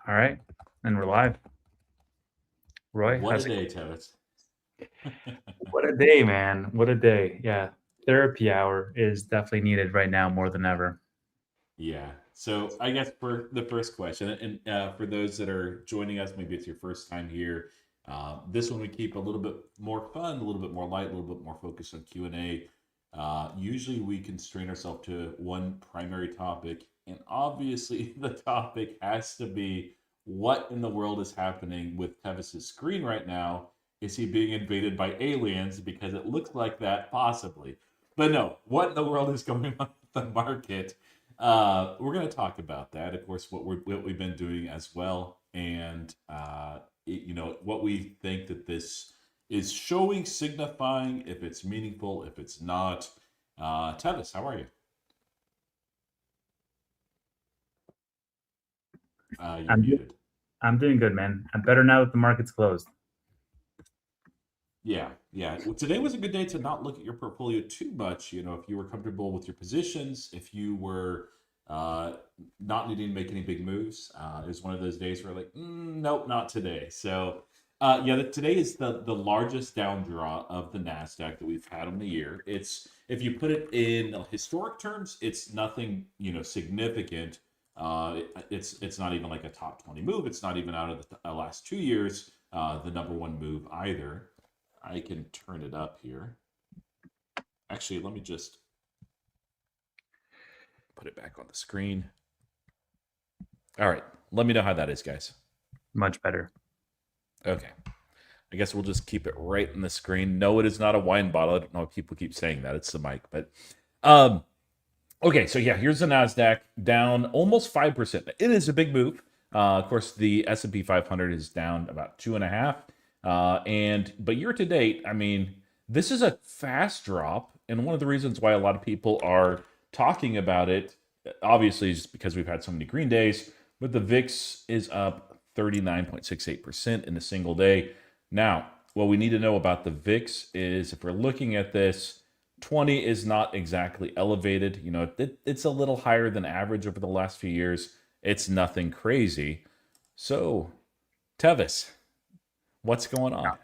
All right, and we're live. Roy, What a how's it day, going? Travis. What a day, man. What a day. Yeah. Therapy hour is definitely needed right now more than ever. Yeah. So I guess for the first question, and for those that are joining us, maybe it's your first time here. This one we keep a little bit more fun, a little bit more light, a little bit more focused on Q&A. Usually we constrain ourselves to one primary topic, and obviously the topic has to be what in the world is happening with Tevis's screen right now. Is he being invaded by aliens? Because it looks like that possibly. But no, what in the world is going on with the market? We're going to talk about that, of course, what we've been doing as well, and what we think that this is showing, signifying, if it's meaningful, if it's not. Tevis, how are you? You're I'm do- muted. I'm doing good, man. I'm better now that the market's closed. Yeah, yeah. Well, today was a good day to not look at your portfolio too much. If you were comfortable with your positions, if you were uh, not needing to make any big moves, it was one of those days where like, nope, not today. So, yeah, today is the largest down draw of the Nasdaq that we've had on the year. It's if you put it in historic terms, it's nothing significant. It's not even like a top 20 move. It's not even out of the last 2 years. The number one move either. I can turn it up here. Actually, let me just put it back on the screen. All right. Let me know how that is, guys. Much better. Okay. I guess we'll just keep it right in the screen. No, it is not a wine bottle. I don't know if people keep saying that. It's the mic. But um, okay, so yeah, here's the Nasdaq down almost 5%. It is a big move. Of course, the S&P 500 is down about 2.5. But year to date, I mean, this is a fast drop, and one of the reasons why a lot of people are talking about it, obviously, is because we've had so many green days. But the VIX is up 39.68% in a single day. Now, what we need to know about the VIX is if we're looking at this, 20 is not exactly elevated. It's a little higher than average over the last few years. It's nothing crazy. So, Tevis, what's going on?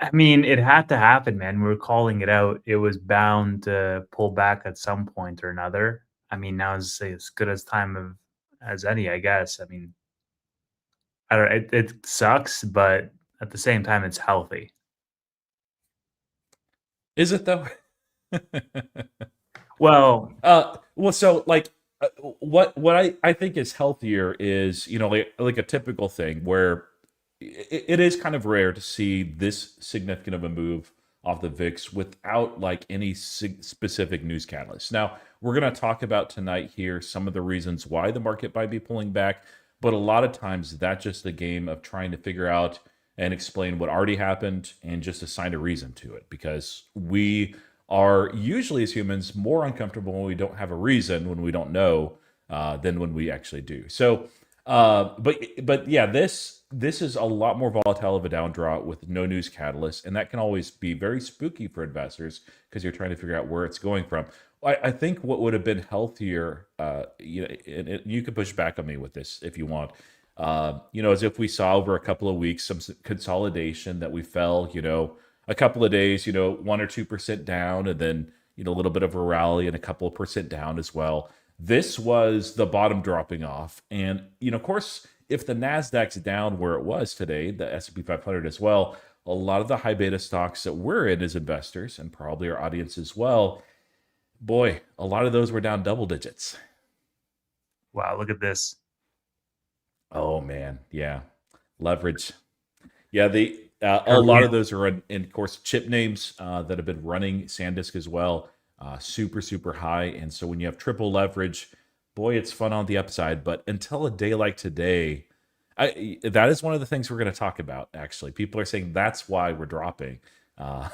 I mean, it had to happen, man. We were calling it out. It was bound to pull back at some point or another. I mean, now is as good as time of as any, I guess. I mean, I don't. It sucks, but at the same time, it's healthy. Is it though? Well, Well, so like, what I think is healthier is like a typical thing where it is kind of rare to see this significant of a move off the VIX without like any specific news catalyst. Now we're going to talk about tonight here some of the reasons why the market might be pulling back, but a lot of times that's just a game of trying to figure out and explain what already happened and just assign a reason to it because we are usually as humans more uncomfortable when we don't have a reason, when we don't know, than when we actually do. So, but yeah, this is a lot more volatile of a down draw with no news catalyst, and that can always be very spooky for investors because you're trying to figure out where it's going from. I think what would have been healthier, and you can push back on me with this if you want. As if we saw over a couple of weeks some consolidation that we fell, a couple of days, 1 or 2% down, and then a little bit of a rally and a couple of percent down as well. This was the bottom dropping off, and of course, if the Nasdaq's down where it was today, the S&P 500 as well, a lot of the high beta stocks that we're in as investors, and probably our audience as well, boy, a lot of those were down double digits. wow, look at this. Oh man, yeah, leverage. Yeah, a lot of Korean. those are of course chip names that have been running SanDisk as well, super super high. And so when you have triple leverage, boy, it's fun on the upside. But until a day like today, that is one of the things we're going to talk about. Actually, people are saying that's why we're dropping, uh,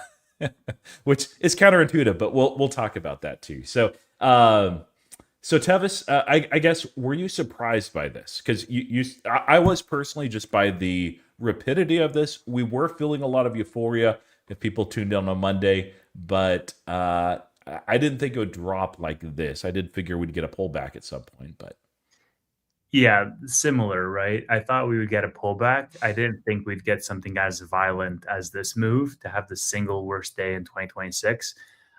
which is counterintuitive, but we'll talk about that too. So Tevis, I guess were you surprised by this? Because I was personally just by the rapidity of this. We were feeling a lot of euphoria if people tuned in on Monday, but I didn't think it would drop like this. I did figure we'd get a pullback at some point, but Yeah, similar, right? I thought we would get a pullback. I didn't think we'd get something as violent as this move to have the single worst day in 2026.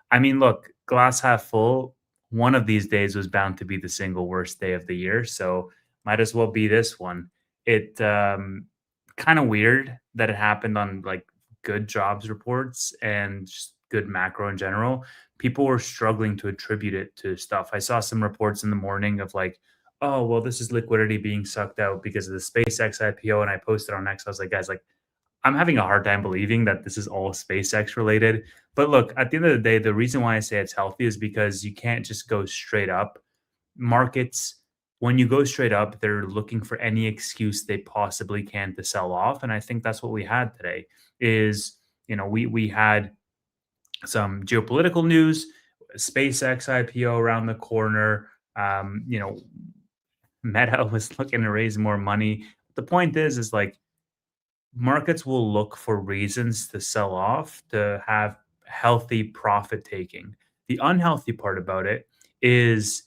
I mean, look, glass half full. One of these days was bound to be the single worst day of the year, so might as well be this one. It kind of weird that it happened on like good jobs reports and just good macro in general. People were struggling to attribute it to stuff. I saw some reports in the morning of like, oh, well, this is liquidity being sucked out because of the SpaceX IPO. And I posted on X. I was like, guys, like, I'm having a hard time believing that this is all SpaceX related. But look, at the end of the day, the reason why I say it's healthy is because you can't just go straight up. Markets, when you go straight up, they're looking for any excuse they possibly can to sell off. And I think that's what we had today is, we had some geopolitical news, SpaceX IPO around the corner. Meta was looking to raise more money. The point is like markets will look for reasons to sell off to have healthy profit taking. The unhealthy part about it is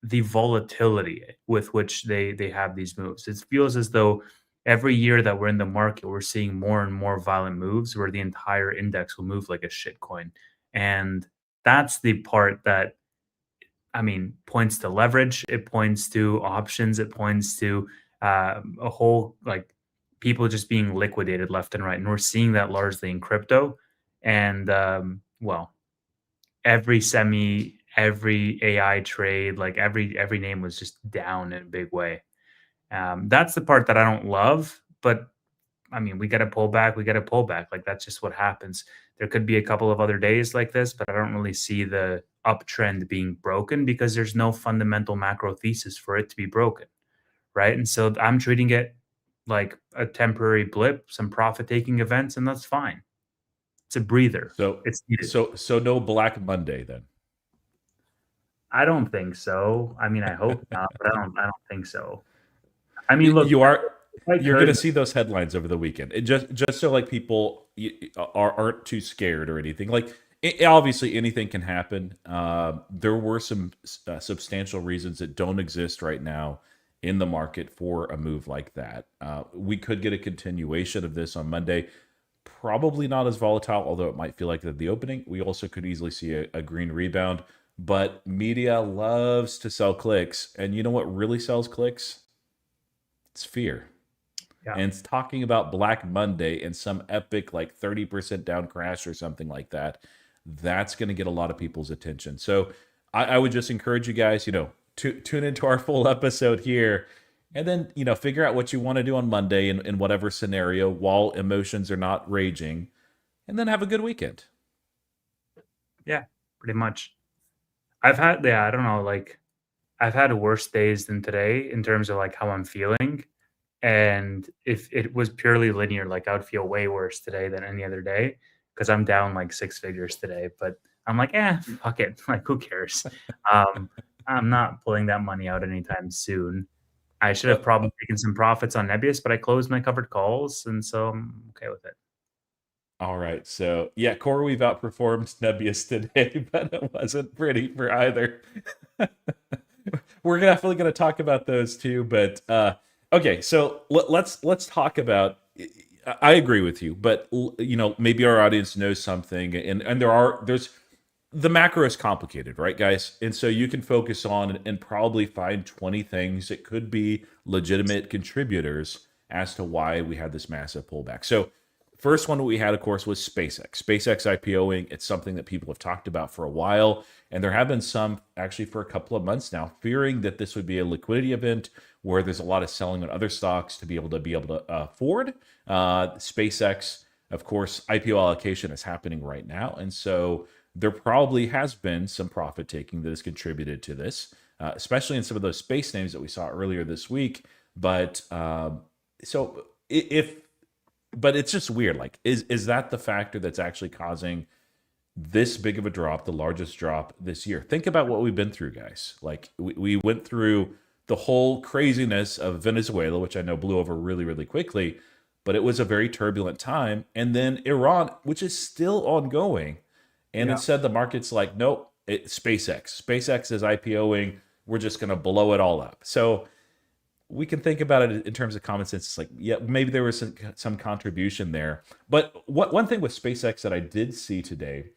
the volatility with which they have these moves. It feels as though every year that we're in the market, we're seeing more and more violent moves where the entire index will move like a shit coin. And that's the part that points to leverage, it points to options, it points to a whole like people just being liquidated left and right. And we're seeing that largely in crypto. And every AI trade, like every name was just down in a big way. That's the part that I don't love, but we got to pull back. We got to pull back. Like that's just what happens. There could be a couple of other days like this, but I don't really see the uptrend being broken because there's no fundamental macro thesis for it to be broken, right? And so I'm treating it like a temporary blip, some profit taking events, and that's fine. It's a breather. So It's needed. so no Black Monday then. I don't think so. I hope not, but I don't think so. I mean, look, You are if I you're going to could, see those headlines over the weekend. It just so like people aren't too scared or anything. Like obviously anything can happen. There were some substantial reasons that don't exist right now in the market for a move like that. We could get a continuation of this on Monday. Probably not as volatile, although it might feel like at the opening. We also could easily see a green rebound. But media loves to sell clicks, and you know what really sells clicks? It's fear. yeah, And it's talking about Black Monday and some epic like 30% down crash or something like that. That's going to get a lot of people's attention. So I would just encourage you guys, tune into our full episode here and then, figure out what you want to do on Monday in whatever scenario while emotions are not raging and then have a good weekend. yeah, pretty much. I don't know, like I've had worse days than today in terms of like how I'm feeling. And if it was purely linear, like I would feel way worse today than any other day because I'm down like six figures today. But I'm like, fuck it. Like, who cares? Um, I'm not pulling that money out anytime soon. I should Uh, have probably taken some profits on Nebius, but I closed my covered calls, and so I'm okay with it. all right. So, yeah, CoreWeave outperformed Nebius today, but it wasn't pretty for either. We're definitely going to talk about those too, but okay. So let's talk about. I agree with you, but maybe our audience knows something, and there's the macro is complicated, right, guys? And so you can focus on and probably find 20 things that could be legitimate contributors as to why we had this massive pullback. So first one we had, of course, was SpaceX. SpaceX IPOing, it's something that people have talked about for a while. And there have been some actually for a couple of months now, fearing that this would be a liquidity event where there's a lot of selling on other stocks to be able to afford. SpaceX, of course, IPO allocation is happening right now. And so there probably has been some profit taking that has contributed to this, especially in some of those space names that we saw earlier this week. But so if but it's just weird. Like, is that the factor that's actually causing this big of a drop, the largest drop this year? Think about what we've been through, guys. Like, we went through the whole craziness of Venezuela, which I know blew over really, really quickly, but it was a very turbulent time. And then Iran, which is still ongoing. And Yeah. instead, the market's like, nope, it's SpaceX. SpaceX is IPOing. We're just going to blow it all up. So we can think about it in terms of common sense. It's like, yeah, maybe there was some contribution there. But one thing with SpaceX that I did see today,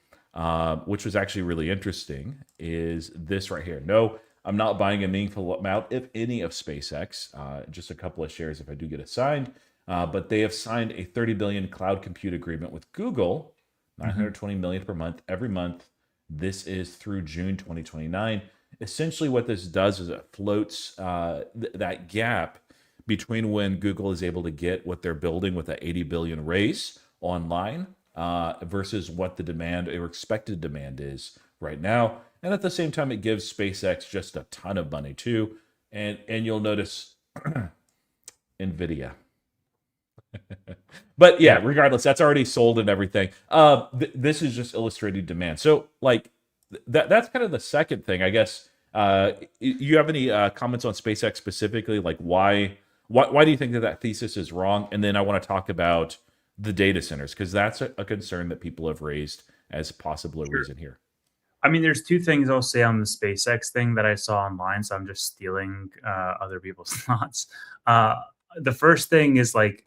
which was actually really interesting, is this right here. No, I'm not buying a meaningful amount, if any, of SpaceX. Just a couple of shares if I do get assigned. But they have signed a 30 billion cloud compute agreement with Google, 920 million per month, every month. This is through June 2029. Essentially, what this does is it floats that gap between when Google is able to get what they're building with that 80 billion raise online versus what the demand or expected demand is right now. And at the same time, it gives SpaceX just a ton of money too. And you'll notice NVIDIA. But yeah, regardless, that's already sold and everything. This is just illustrating demand. So like that's kind of the second thing, I guess. You have any comments on SpaceX specifically? Like why do you think that thesis is wrong? And then I want to talk about the data centers because that's a concern that people have raised as possible a reason here. I mean, there's two things I'll say on the SpaceX thing that I saw online, so I'm just stealing other people's thoughts. The first thing is like,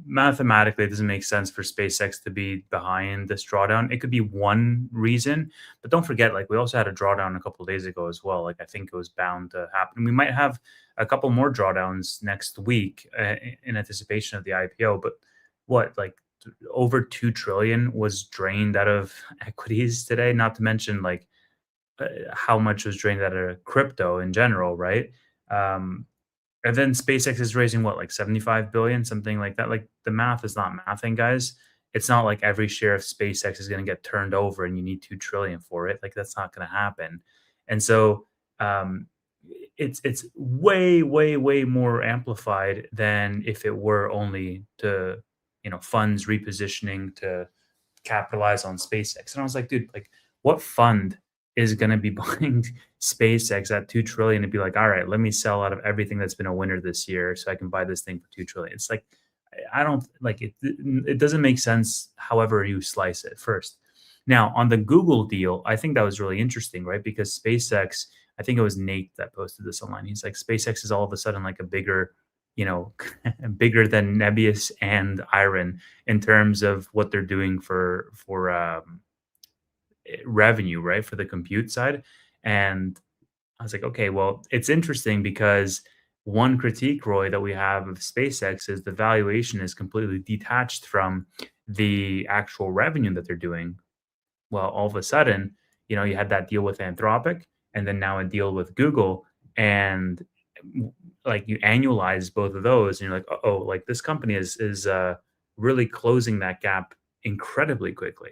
mathematically, it doesn't make sense for SpaceX to be behind this drawdown. It could be one reason, but don't forget, like, we also had a drawdown a couple of days ago as well. Like, I think it was bound to happen. We might have a couple more drawdowns next week in anticipation of the IPO, but what, like, over 2 trillion was drained out of equities today, not to mention like how much was drained out of crypto in general, right? And then SpaceX is raising what, like 75 billion, something like that. Like the math is not mathing, guys. It's not like every share of SpaceX is going to get turned over and you need 2 trillion for it. Like that's not going to happen. And so um, it's way, way, way more amplified than if it were only to, funds repositioning to capitalize on SpaceX. And I was like, dude, like what fund is going to be buying SpaceX at 2 trillion and be like, all right, let me sell out of everything that's been a winner this year so I can buy this thing for 2 trillion. It's like, I don't like it. It doesn't make sense. However you slice it first. Now on the Google deal, I think that was really interesting, right? Because SpaceX, I think it was Nate that posted this online. He's like, SpaceX is all of a sudden like a bigger, bigger than Nebius and Iron in terms of what they're doing for revenue, right? For the compute side. And I was like, okay, well, it's interesting because one critique, Roy, that we have of SpaceX is the valuation is completely detached from the actual revenue that they're doing. Well, all of a sudden, you had that deal with Anthropic and then now a deal with Google. And like you annualize both of those and you're like, oh, like this company is really closing that gap incredibly quickly.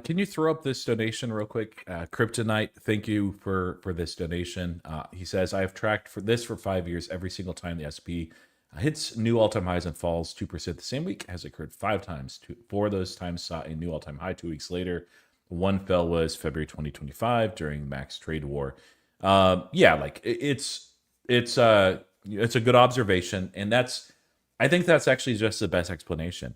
Can you throw up this donation real quick? Kryptonite, thank you for this donation. He says, I have tracked for 5 years. Every single time the SP hits new all-time highs and falls 2% the same week has occurred 5 times. 4 of those times saw a new all-time high 2 weeks later. One fell was February 2025 during Max trade war. Yeah, like it's a good observation, and I think that's actually just the best explanation.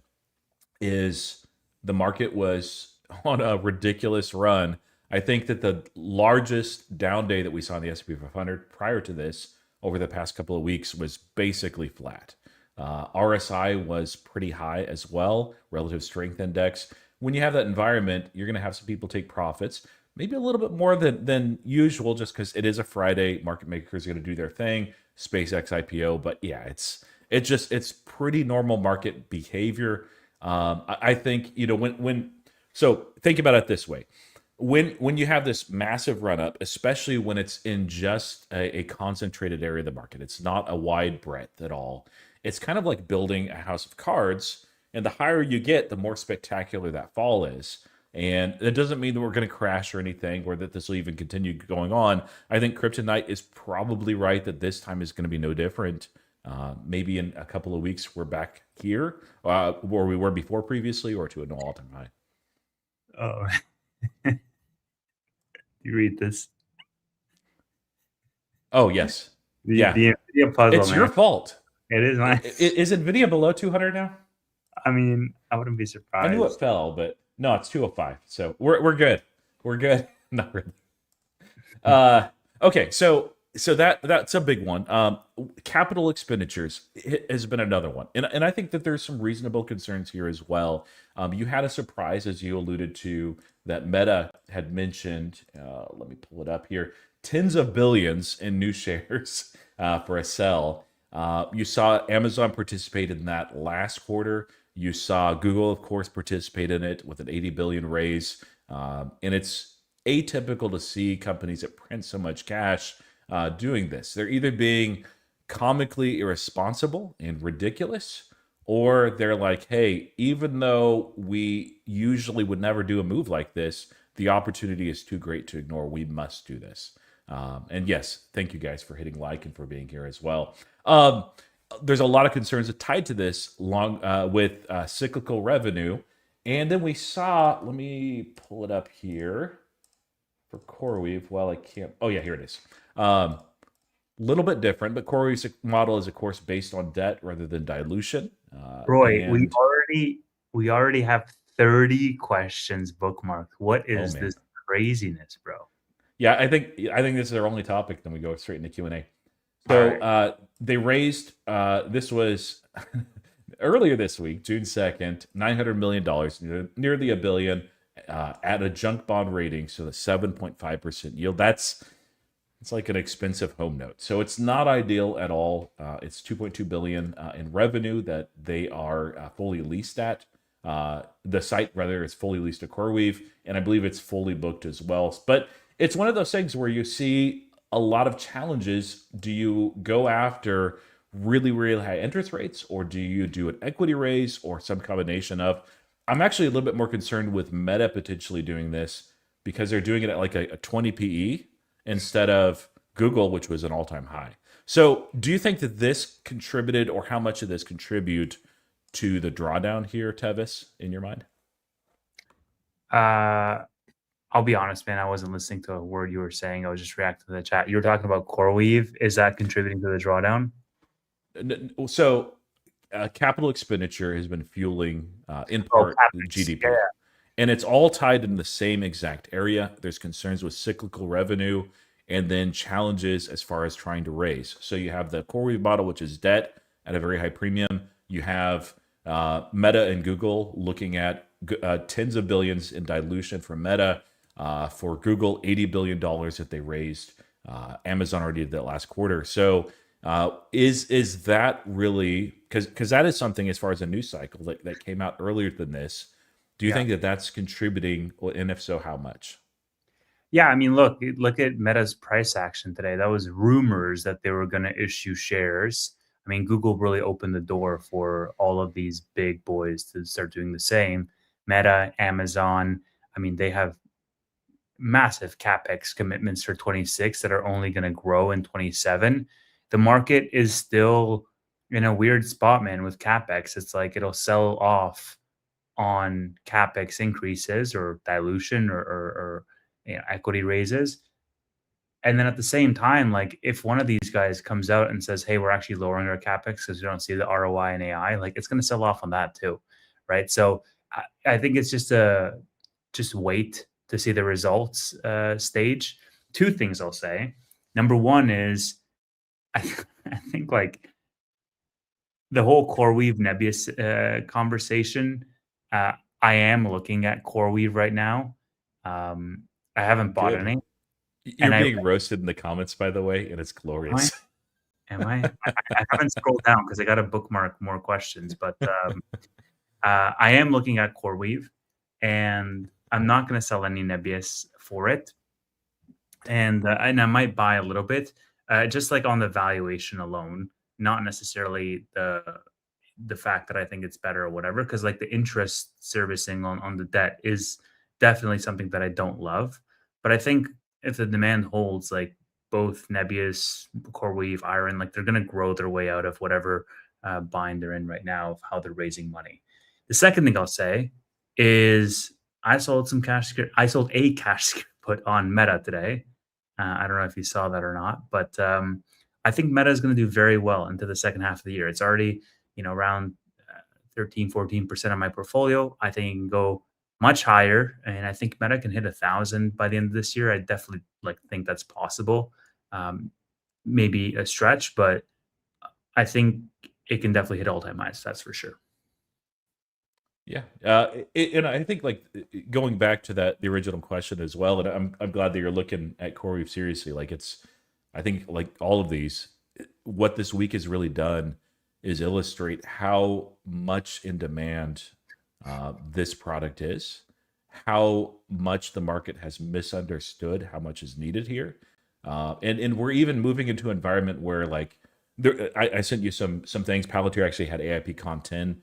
Is the market was on a ridiculous run. I think that the largest down day that we saw in the S&P 500 prior to this over the past couple of weeks was basically flat. RSI was pretty high as well, relative strength index. When you have that environment, you're going to have some people take profits, maybe a little bit more than usual, just because it is a Friday. Market makers are going to do their thing. SpaceX IPO, but yeah, it's pretty normal market behavior. I think so think about it this way. When you have this massive run up, especially when it's in just a concentrated area of the market, it's not a wide breadth at all. It's kind of like building a house of cards, and the higher you get, the more spectacular that fall is. And it doesn't mean that we're going to crash or anything, or that this will even continue going on. I think Kryptonite is probably right that this time is going to be no different. Maybe in a couple of weeks, we're back here where we were before previously, or to an all-time high. Oh, you read this? Oh yes, the NVIDIA puzzle. It's your fault. It is mine. Is NVIDIA below 200 now? I mean, I wouldn't be surprised. I knew it fell, but no, it's 205. So we're good. We're good. Not really. Okay, so So that's a big one. Capital expenditures has been another one, and I think that there's some reasonable concerns here as well. You had a surprise, as you alluded to, that Meta had mentioned. Let me pull it up here: tens of billions in new shares for a sell. You saw Amazon participate in that last quarter. You saw Google, of course, participate in it with an 80 billion raise, and it's atypical to see companies that print so much cash doing this. They're either being comically irresponsible and ridiculous, or they're like, hey, even though we usually would never do a move like this, the opportunity is too great to ignore. We must do this. And yes, thank you guys for hitting like and for being here as well. Um, there's a lot of concerns tied to this long with cyclical revenue. And then we saw, let me pull it up here for CoreWeave. Well, I can't. Oh, yeah, here it is. Little bit different, but CoreWeave's model is, of course, based on debt rather than dilution. Roy, we And already have 30 questions bookmarked. What oh is man, this craziness, bro? yeah, I think this is our only topic. Then we go straight into Q&A. All So right. they raised. This was earlier this week, June 2nd, $900 million, nearly a billion, at a junk bond rating, so the 7.5% yield. It's like an expensive home note. So it's not ideal at all. It's 2.2 billion in revenue that they are fully leased at. The site rather is fully leased to CoreWeave, and I believe it's fully booked as well. But it's one of those things where you see a lot of challenges. Do you go after really, really high interest rates, or do you do an equity raise, or some combination of? I'm actually a little bit more concerned with Meta potentially doing this because they're doing it at like a 20 PE instead of Google, which was an all-time high. So, do you think that this contributed, or how much of this contribute to the drawdown here, Tevis, in your mind? Uh, I'll be honest, man. I wasn't listening to a word you were saying. I was just reacting to the chat. You were talking about CoreWeave. Is that contributing to the drawdown? So, capital expenditure has been fueling, in Oh, part, CapEx. Yeah, GDP. And it's all tied in the same exact area. There's concerns with cyclical revenue and then challenges as far as trying to raise. So you have the CoreWeave model, which is debt at a very high premium. You have Meta and Google looking at tens of billions in dilution for Meta. For Google, $80 billion that they raised. Amazon already did that last quarter. So is that really, because that is something as far as a news cycle that came out earlier than this. Do you yeah. think that that's contributing, and if so, how much? Yeah, I mean, look at Meta's price action today. That was rumors that they were going to issue shares. I mean, Google really opened the door for all of these big boys to start doing the same. Meta, Amazon, I mean, they have massive capex commitments for 26 that are only going to grow in 27. The market is still in a weird spot, man, with capex. It's like it'll sell off on capex increases or dilution or equity raises. And then at the same time, like if one of these guys comes out and says, "Hey, we're actually lowering our capex because we don't see the ROI in AI," like it's going to sell off on that too, right? So I think it's just wait to see the results stage. Two things I'll say. Number one is I, I think like the whole CoreWeave Nebius conversation. Uh, I am looking at CoreWeave right now. Um, I haven't bought Good. any, You're and I being roasted in the comments, by the way, and it's am I glorious. am I haven't scrolled down because I got to bookmark more questions, but I am looking at CoreWeave, and I'm not going to sell any Nebius for it, and I might buy a little bit, just like on the valuation alone, not necessarily the fact that I think it's better or whatever, because like the interest servicing on the debt is definitely something that I don't love. But I think if the demand holds, like both Nebius, CoreWeave, Iron, like they're gonna grow their way out of whatever bind they're in right now of how they're raising money. The second thing I'll say is I sold a cash put on Meta today. I don't know if you saw that or not, but I think Meta is going to do very well into the second half of the year. It's already around 13, 14% of my portfolio. I think it can go much higher. And I think Meta can hit 1,000 by the end of this year. I definitely think that's possible. Um, maybe a stretch, but I think it can definitely hit all-time highs. That's for sure. Yeah, and I think like going back to that the original question as well, and I'm glad that you're looking at CoreWeave seriously. Like it's, I think like all of these, what this week has really done is illustrate how much in demand this product is, how much the market has misunderstood how much is needed here, and we're even moving into an environment where like I sent you some things. Palantir actually had AIP Con 10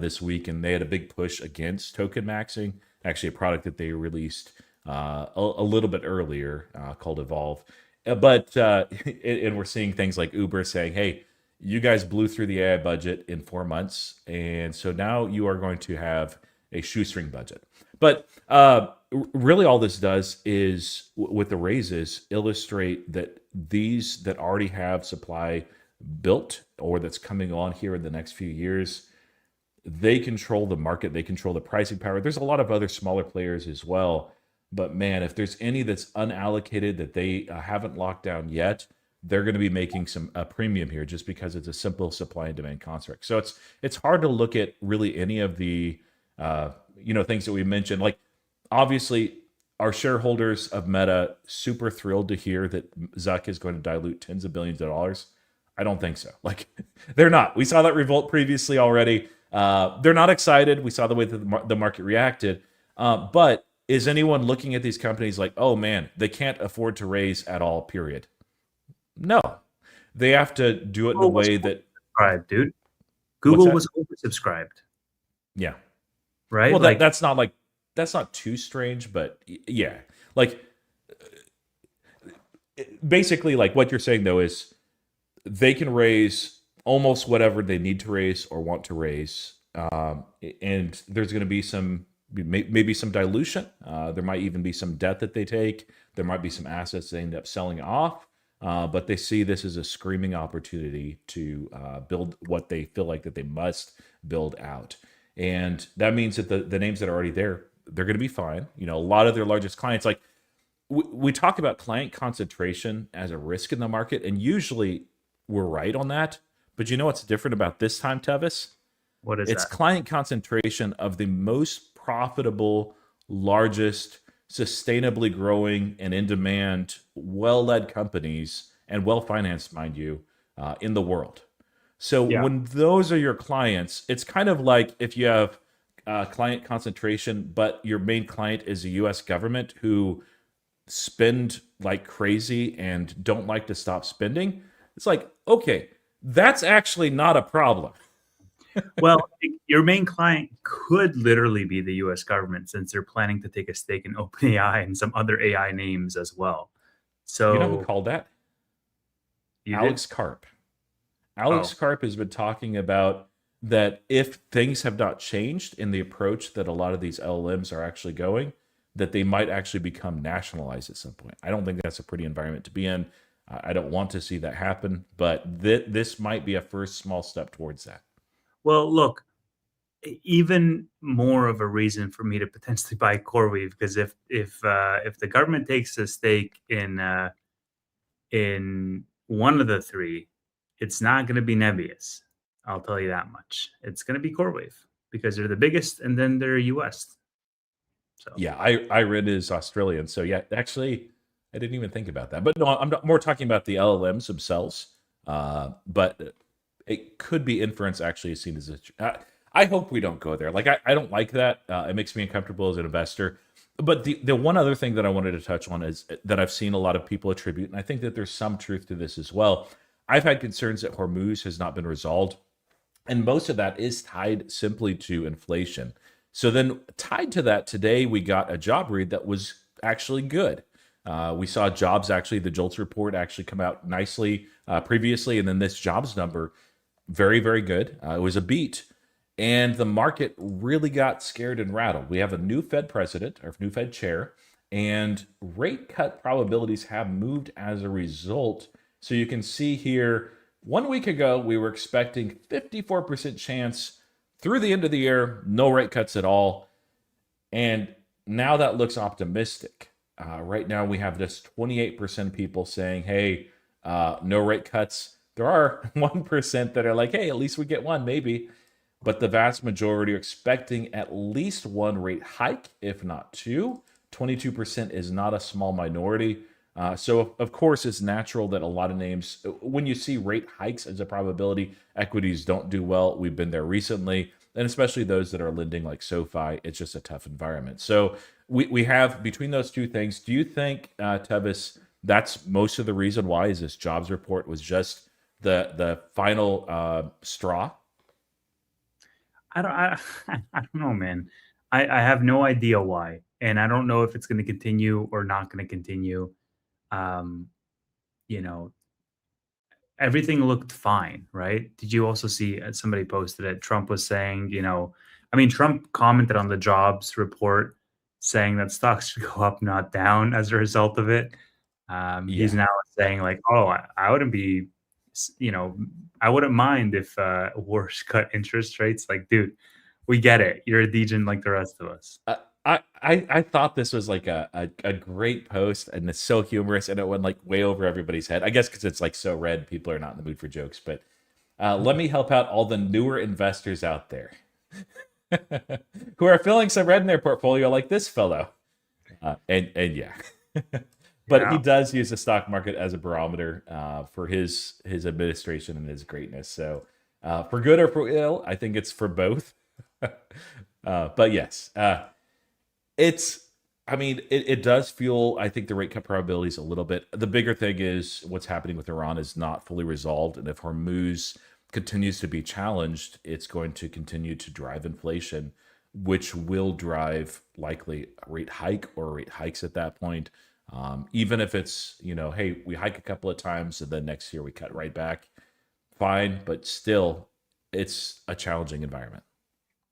this week, and they had a big push against token maxing. Actually, a product that they released a little bit earlier called Evolve. But and we're seeing things like Uber saying, "Hey, you guys blew through the AI budget in 4 months, and so now you are going to have a shoestring budget." But really, all this does is with the raises illustrate that these that already have supply built or that's coming on here in the next few years, they control the market, they control the pricing power. There's a lot of other smaller players as well, but man, if there's any that's unallocated that they haven't locked down yet, they're going to be making some premium here just because it's a simple supply and demand construct. So it's hard to look at really any of the things that we mentioned. Like obviously, our shareholders of Meta super thrilled to hear that Zuck is going to dilute tens of billions of dollars. I don't think so. Like they're not. We saw that revolt previously already. They're not excited. We saw the way that the market reacted. But is anyone looking at these companies like, oh man, they can't afford to raise at all, period? No. They have to do it in a way that... Right, dude. Google was oversubscribed. Yeah. Right? Well, that's not too strange, but yeah. Like basically like what you're saying though is they can raise almost whatever they need to raise or want to raise, and there's going to be maybe some dilution. There might even be some debt that they take. There might be some assets they end up selling off, but they see this as a screaming opportunity to build what they feel like that they must build out, and that means that the names that are already there, they're going to be fine. You know, a lot of their largest clients, like we talk about client concentration as a risk in the market, and usually we're right on that. But you know what's different about this time, Tevis? What is It's that? client concentration of the most profitable, largest, sustainably growing, and in demand, well-led companies, and well-financed, mind you, in the world. So Yeah. when those are your clients, it's kind of like if you have client concentration, but your main client is the U.S. government who spend like crazy and don't like to stop spending. It's like, okay, that's actually not a problem. Well, your main client could literally be the US government since they're planning to take a stake in OpenAI and some other AI names as well. You know who So called that? you did? Alex Karp. Oh, Alex Karp has been talking about that if things have not changed in the approach that a lot of these LLMs are actually going, that they might actually become nationalized at some point. I don't think that's a pretty environment to be in. I don't want to see that happen, but this might be a first small step towards that. well, look, even more of a reason for me to potentially buy CoreWeave because if the government takes a stake in one of the three, it's not going to be Nebius. I'll tell you that much. It's going to be CoreWeave because they're the biggest, and then they're US. So Yeah, I read is Australian, so yeah, actually, I didn't even think about that. But no, I'm more talking about the LLMs themselves. But it could be inference actually seen as I hope we don't go there. Like I don't like that. It makes me uncomfortable as an investor. But the one other thing that I wanted to touch on is that I've seen a lot of people attribute, and I think that there's some truth to this as well. I've had concerns that Hormuz has not been resolved, and most of that is tied simply to inflation. So then, tied to that, today we got a job read that was actually good. We saw jobs actually, the JOLTS report actually come out nicely previously, and then this jobs number, very, very good. It was a beat. And the market really got scared and rattled. We have a new Fed president, or new Fed chair, and rate cut probabilities have moved as a result. So you can see here, 1 week ago, we were expecting 54% chance through the end of the year, no rate cuts at all. And now that looks optimistic. Right now, we have just 28% of people saying, hey, No rate cuts. There are 1% that are like, hey, at least we get one, maybe. But the vast majority are expecting at least one rate hike, if not two. 22% is not a small minority. So, of course, it's natural that a lot of names, when you see rate hikes as a probability, equities don't do well. We've been there recently, and especially those that are lending like SoFi, it's just a tough environment. So, we have between those two things, do you think, Tevis, that's most of the reason why is this jobs report was just the final straw? I, I don't know, man. I have no idea why, and I don't know if it's going to continue or not going to continue. Um, you know, everything looked fine, right? Did you also see somebody posted it? Trump was saying, I mean, Trump commented on the jobs report saying that stocks should go up, not down as a result of it. He's Yeah. now saying like, oh, I wouldn't be, I wouldn't mind if Wars cut interest rates. Like, dude, we get it. You're a degen like the rest of us. I thought this was like a great post and it's so humorous and it went like way over everybody's head. I guess because it's like so red, people are not in the mood for jokes. But let me help out all the newer investors out there who are feeling some red in their portfolio, like this fellow. And yeah, but he Yeah. does use the stock market as a barometer for his administration and his greatness. So for good or for ill, I think it's for both. But yes, it's, I mean, it does feel, I think the rate cut probability is a little bit. The bigger thing is what's happening with Iran is not fully resolved. And if Hormuz continues to be challenged, it's going to continue to drive inflation, which will drive likely a rate hike or rate hikes at that point. Even if it's, hey, we hike a couple of times and then next year we cut right back, fine. But still, it's a challenging environment.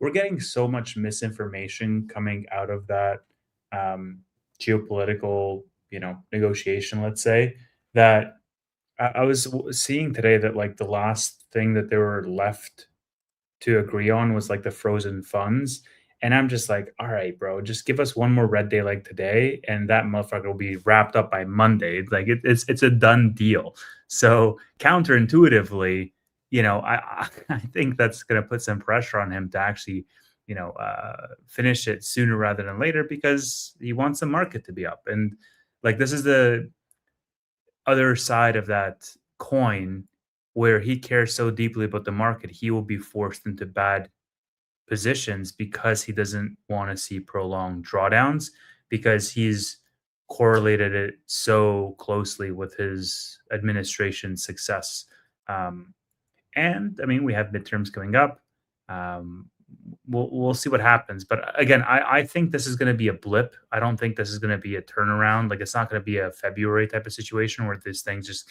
We're getting so much misinformation coming out of that um, geopolitical, negotiation, let's say, that I was seeing today that like the last thing that they were left to agree on was like the frozen funds. And I'm just like, all right, bro, just give us one more red day like today, and that motherfucker will be wrapped up by Monday. Like it's a done deal. So counterintuitively, I think that's going to put some pressure on him to actually, finish it sooner rather than later because he wants the market to be up. And like this is the other side of that coin where he cares so deeply about the market, he will be forced into bad positions because he doesn't want to see prolonged drawdowns because he's correlated it so closely with his administration's success. Um, and I mean, we have midterms coming up. Um, we'll see what happens. But again, I think this is going to be a blip. I don't think this is going to be a turnaround. Like it's not going to be a February type of situation where this thing just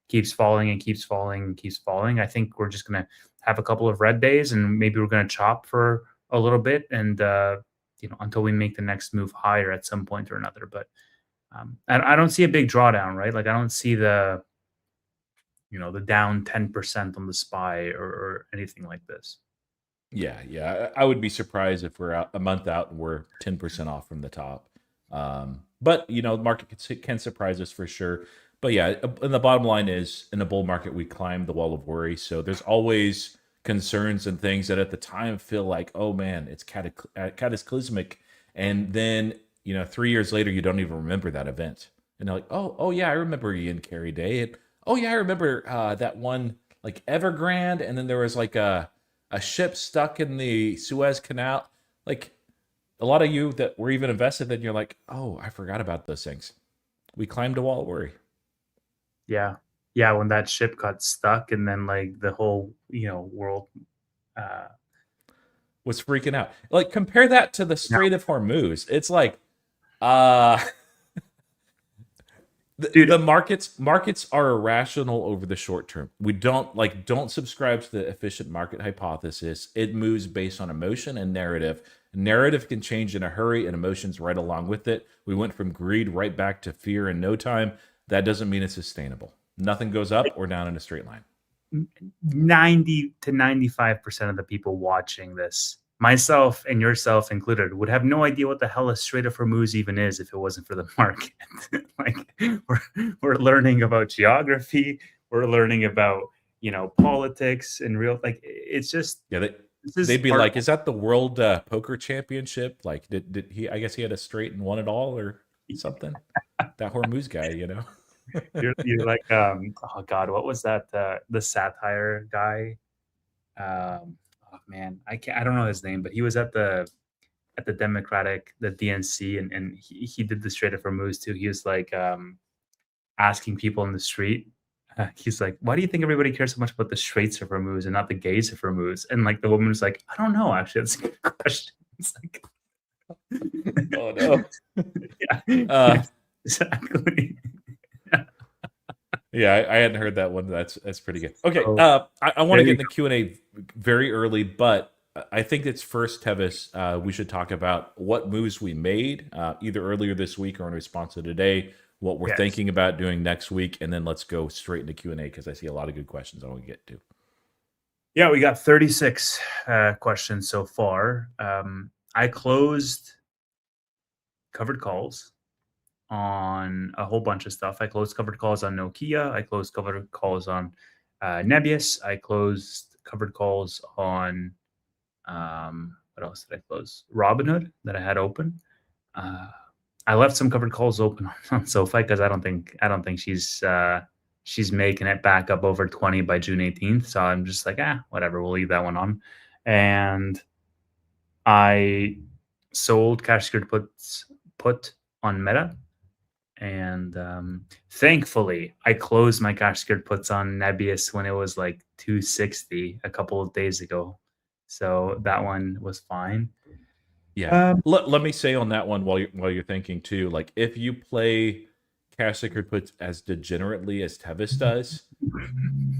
keeps falling and keeps falling and keeps falling. I think we're just going to have a couple of red days and maybe we're going to chop for a little bit and until we make the next move higher at some point or another. But I don't see a big drawdown, right? Like I don't see the down 10% on the SPY or anything like this. Yeah. I would be surprised if we're out a month out and we're 10% off from the top. But the market can surprise us for sure. But yeah, and the bottom line is in a bull market, we climb the wall of worry. So there's always concerns and things that at the time feel like, oh man, it's cataclysmic. And then, 3 years later, you don't even remember that event. And they're like, oh yeah, I remember Ian Carey Day. And oh yeah, I remember that one like Evergrande. And then there was like a ship stuck in the Suez Canal. Like a lot of you that were even invested in, you're like, oh, I forgot about those things. We climbed a wall of worry. Yeah. Yeah, when that ship got stuck and then like the whole, world uh Was freaking out. Like compare that to the no, Strait of Hormuz. It's like, uh, the dude, markets are irrational over the short term. We don't subscribe to the efficient market hypothesis. It moves based on emotion and narrative. Narrative can change in a hurry and emotions right along with it. We went from greed right back to fear in no time. That doesn't mean it's sustainable. Nothing goes up or down in a straight line. 90 to 95% of the people watching this myself and yourself included, would have no idea what the hell a Strait of Hormuz even is if it wasn't for the market. Like we're learning about geography, we're learning about politics and real like it's just Yeah, this is they'd be part. like, "Is that the World Poker Championship? Like, did he? I guess he had a straight and won it all, or something." That Hormuz guy, you know. You're like oh god, what was that the satire guy? Oh man, I don't know his name, but he was at the Democratic, the DNC, and he did the Strait of Hormuz too. He was like asking people in the street. He's like, "Why do you think everybody cares so much about the Straits of Hormuz and not the Gays of Hormuz?" And like the woman was like, "I don't know. Actually, that's a good question." It's like, Oh no. yeah, Uh, exactly. yeah, I hadn't heard that one. That's pretty good. Okay, So I want there to get you in the Q&A very early, but I think it's first, Tevis, we should talk about what moves we made either earlier this week or in response to today, what we're go. Yes. thinking about doing next week, and then let's go straight into Q&A because I see a lot of good questions I want to get to. Yeah, we got 36 questions so far. I closed covered calls on a whole bunch of stuff. I closed covered calls on Nokia. I closed covered calls on Nebius. I closed covered calls on what else did I close? Robinhood that I had open. Uh, I left some covered calls open on SoFi because I don't think she's making it back up over 20 by June 18th. So I'm just like, whatever, we'll leave that one on. And I sold cash secured put on Meta. And thankfully, I closed my cash secured puts on Nebius when it was like 260 a couple of days ago. So that one was fine. Yeah. Let me say on that one while you're thinking too, like if you play cash secured puts as degenerately as Tevis does,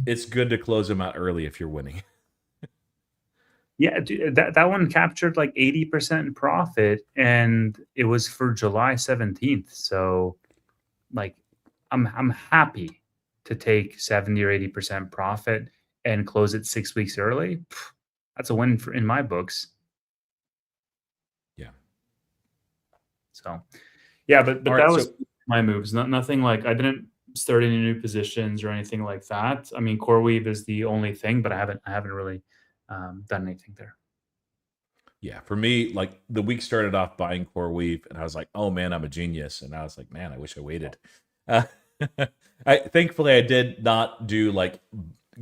it's good to close them out early if you're winning. Yeah, dude, that one captured like 80% profit, and it was for July 17th. So, like, I'm happy to take 70 or 80% profit and close it 6 weeks early. That's a win in my books. Yeah. So, yeah, but All that right. was So my moves. Nothing like I didn't start any new positions or anything like that. I mean, CoreWeave is the only thing, but I haven't really done anything there. yeah, for me, like the week started off buying CoreWeave, and I was like, "Oh man, I'm a genius." And I was like, "Man, I wish I waited." Uh, I thankfully I did not do like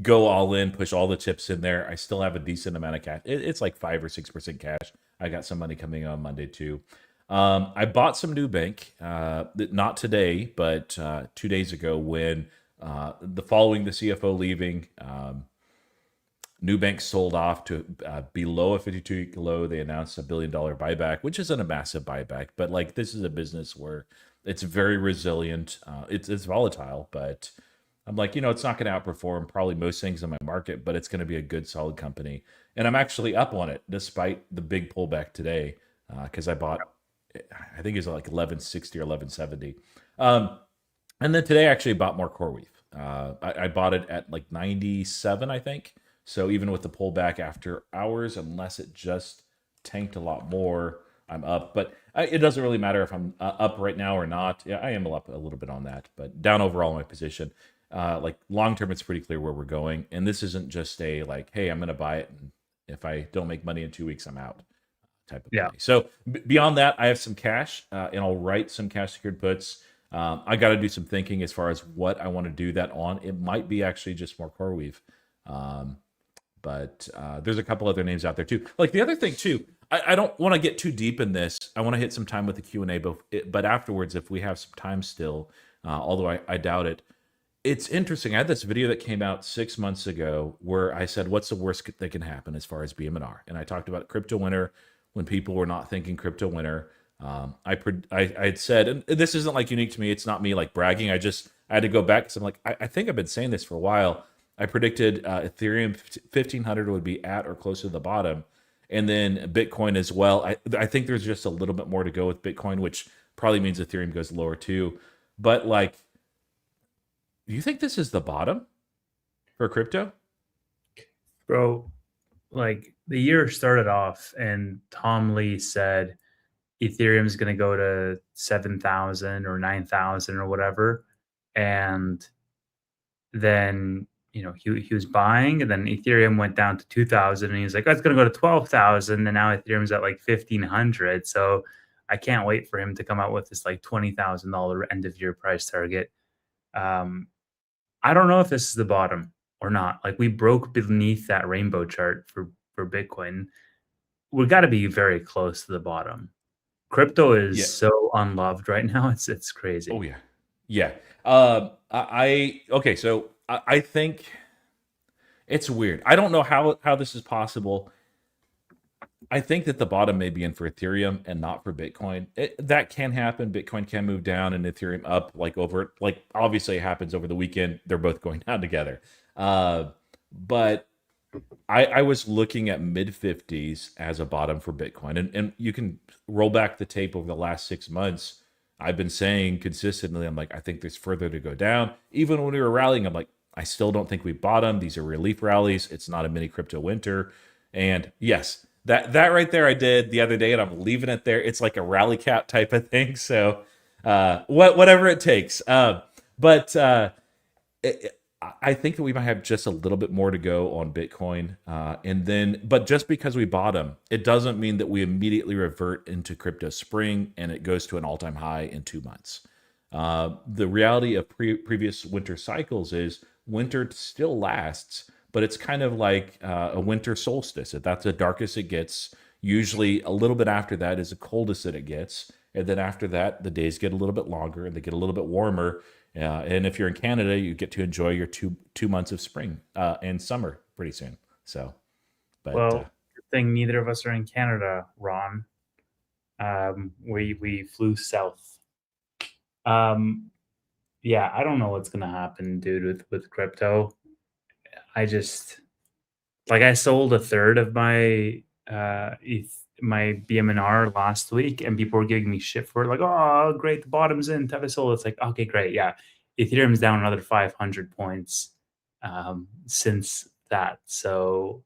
go all in, push all the chips in there. I still have a decent amount of cash. It's like 5 or 6% cash. I got some money coming on Monday too. I bought some new bank, not today, but 2 days ago when the following the CFO leaving. Nubank sold off to below a 52-week low. They announced $1 billion buyback, which isn't a massive buyback, but like this is a business where it's very resilient. It's volatile, but I'm like, it's not going to outperform probably most things in my market, but it's going to be a good, solid company. And I'm actually up on it despite the big pullback today because I bought, I think it was like 1160 or 1170. And then today I actually bought more CoreWeave. I bought it at like 97, I think. So even with the pullback after hours, unless it just tanked a lot more, I'm up. But it doesn't really matter if I'm up right now or not. Yeah, I am up a little bit on that, but down overall in my position. Like long term, it's pretty clear where we're going. And this isn't just a like, hey, I'm going to buy it, and if I don't make money in 2 weeks, I'm out type of Yeah. play. So beyond that, I have some cash, and I'll write some cash secured puts. I got to do some thinking as far as what I want to do that on. It might be actually just more CoreWeave. But there's a couple other names out there too. Like the other thing too, I don't want to get too deep in this. I want to hit some time with the Q&A, but afterwards, if we have some time still, although I doubt it, it's interesting. I had this video that came out 6 months ago where I said, what's the worst that can happen as far as BM&R? And I talked about crypto winter when people were not thinking crypto winter. I had said, and this isn't like unique to me. It's not me like bragging. I had to go back because I'm like, I think I've been saying this for a while. I predicted Ethereum 1500 would be at or close to the bottom. And then Bitcoin as well. I think there's just a little bit more to go with Bitcoin, which probably means Ethereum goes lower too. But like, do you think this is the bottom for crypto? Bro, like the year started off and Tom Lee said Ethereum is going to go to 7,000 or 9,000 or whatever. And then, he was buying, and then Ethereum went down to 2,000 and he was like, "Oh, it's going to go to 12,000." And now Ethereum's at like 1,500. So I can't wait for him to come out with this like $20,000 end of year price target. Um, I don't know if this is the bottom or not. Like we broke beneath that rainbow chart for Bitcoin. We got to be very close to the bottom. Crypto is Yeah. so unloved right now. It's Oh crazy. yeah. Yeah. Okay. So I think it's weird. I don't know how this is possible. I think that the bottom may be in for Ethereum and not for Bitcoin. That can happen. Bitcoin can move down and Ethereum up, like obviously it happens over the weekend. They're both going down together. But I was looking at mid 50s as a bottom for Bitcoin. And you can roll back the tape over the last 6 months. I've been saying consistently, I'm like, I think there's further to go down. Even when we were rallying, I'm like, I still don't think we bottomed. These are relief rallies. It's not a mini crypto winter. And yes, that right there I did the other day, and I'm leaving it there. It's like a rally cap type of thing. So whatever it takes. But I think that we might have just a little bit more to go on Bitcoin, but just because we bottom, it doesn't mean that we immediately revert into crypto spring and it goes to an all-time high in 2 months. The reality of previous winter cycles is winter still lasts, but it's kind of like a winter solstice. That's the darkest it gets. Usually, a little bit after that is the coldest that it gets, and then after that, the days get a little bit longer and they get a little bit warmer. And if you're in Canada, you get to enjoy your two months of spring and summer pretty soon. So, but Well, good thing neither of us are in Canada, Ron. We flew south. Um, yeah, I don't know what's gonna happen, dude, with crypto. I just like I sold a third of my BM&R last week, and people were giving me shit for it, like, "Oh, great, the bottom's in, Tesla." It's like, okay, great, yeah. Ethereum's down another 500 points since that. So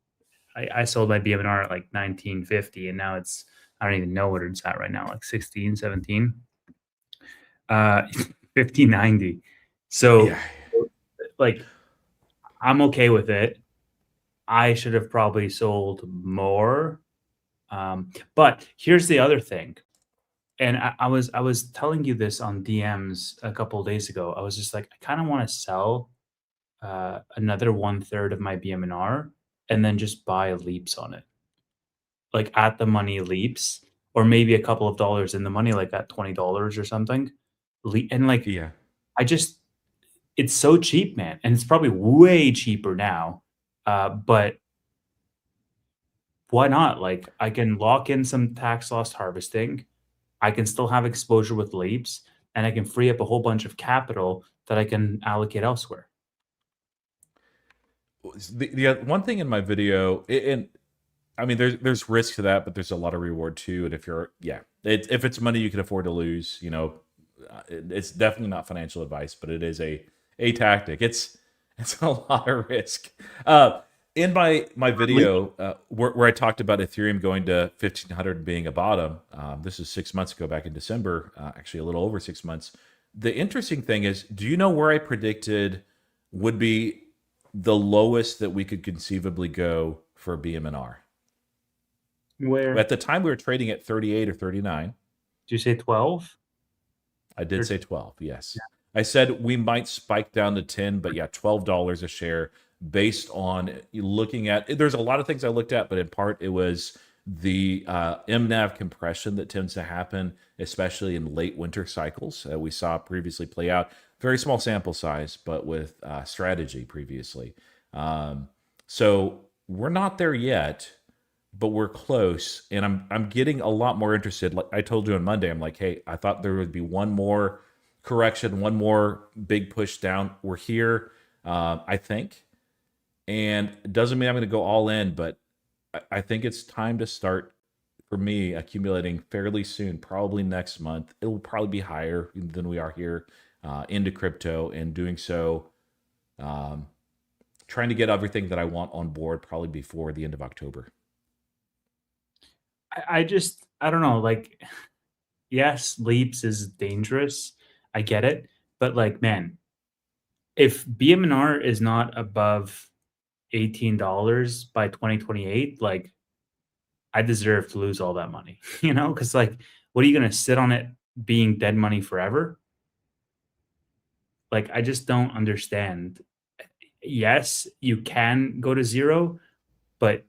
I sold my BM&R at like 1950, and now it's I don't even know what it's at right now, like 16, 17, 1590. yeah, So like I'm okay with it. I should have probably sold more. But here's the other thing. And I was telling you this on DMs a couple of days ago. I was just like, I kind of want to sell another one third of my BM&R and then just buy leaps on it, like at the money leaps, or maybe a couple of dollars in the money, like at $20 or something. And like, yeah. I just, it's so cheap, man. And it's probably way cheaper now. But why not? Like, I can lock in some tax loss harvesting. I can still have exposure with leaps, and I can free up a whole bunch of capital that I can allocate elsewhere. The one thing in my video, and I mean, there's risk to that, but there's a lot of reward too. And if you're, yeah, if it's money you can afford to lose, it's definitely not financial advice, but it is a tactic. It's a lot of risk. In my video where I talked about Ethereum going to 1,500 being a bottom, this is 6 months ago, back in December, actually a little over 6 months. The interesting thing is, do you know where I predicted would be the lowest that we could conceivably go for BM&R? Where At the time, we were trading at 38 or 39. do you say 12? I did Or say 12, yes. I said we might spike down to 10, but yeah, $12 a share based on looking at, there's a lot of things I looked at, but in part it was the MNAV compression that tends to happen, especially in late winter cycles. We saw previously play out. Very small sample size, but with strategy previously. So we're not there yet, but we're close. And I'm getting a lot more interested. Like I told you on Monday, I'm like, hey, I thought there would be one more correction, one more big push down. We're here, I think. And it doesn't mean I'm going to go all in, but I think it's time to start, for me, accumulating fairly soon, probably next month. It will probably be higher than we are here into crypto, and doing so, trying to get everything that I want on board probably before the end of October. I don't know, like, yes, leaps is dangerous. I get it. But like, man, if BM&R is not above $18 by 2028, like I deserve to lose all that money, you know? Because like, what are you gonna sit on it being dead money forever? Like, I just don't understand. Yes, you can go to zero, but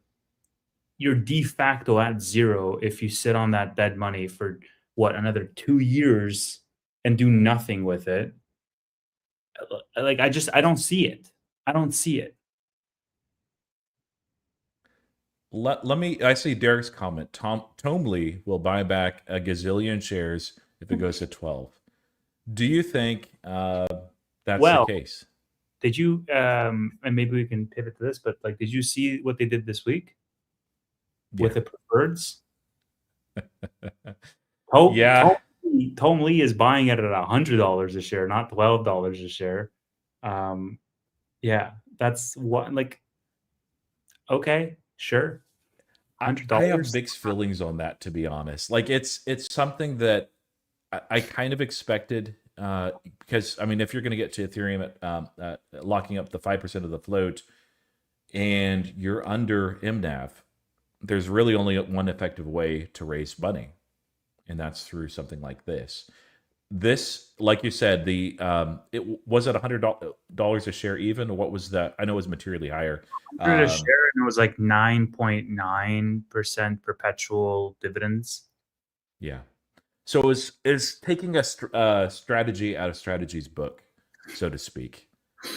you're de facto at zero if you sit on that dead money for what, another 2 years and do nothing with it. Like, I don't see it. I don't see it. Let me. I see Derek's comment. Tomley will buy back a gazillion shares if it goes to 12. Do you think that's the Well, case? did you, and maybe we can pivot to this, but like, did you see what they did this week with Yeah. the preferreds? Tom, Yeah. Tom, Tom Lee is buying it at $100 a share, not $12 a share. Um, yeah, that's what, like, okay, sure, I have $100. mixed feelings on that, to be honest. Like it's something that I kind of expected because I mean, if you're going to get to Ethereum at locking up the 5% of the float and you're under MNAV, there's really only one effective way to raise money, and that's through something like this. This, like you said, the it was at $100 a share even, or what was that? I know it was materially higher. 100 a Um, share, and it was like 9.9% perpetual dividends. yeah. So is taking a strategy out of strategy's book, so to speak.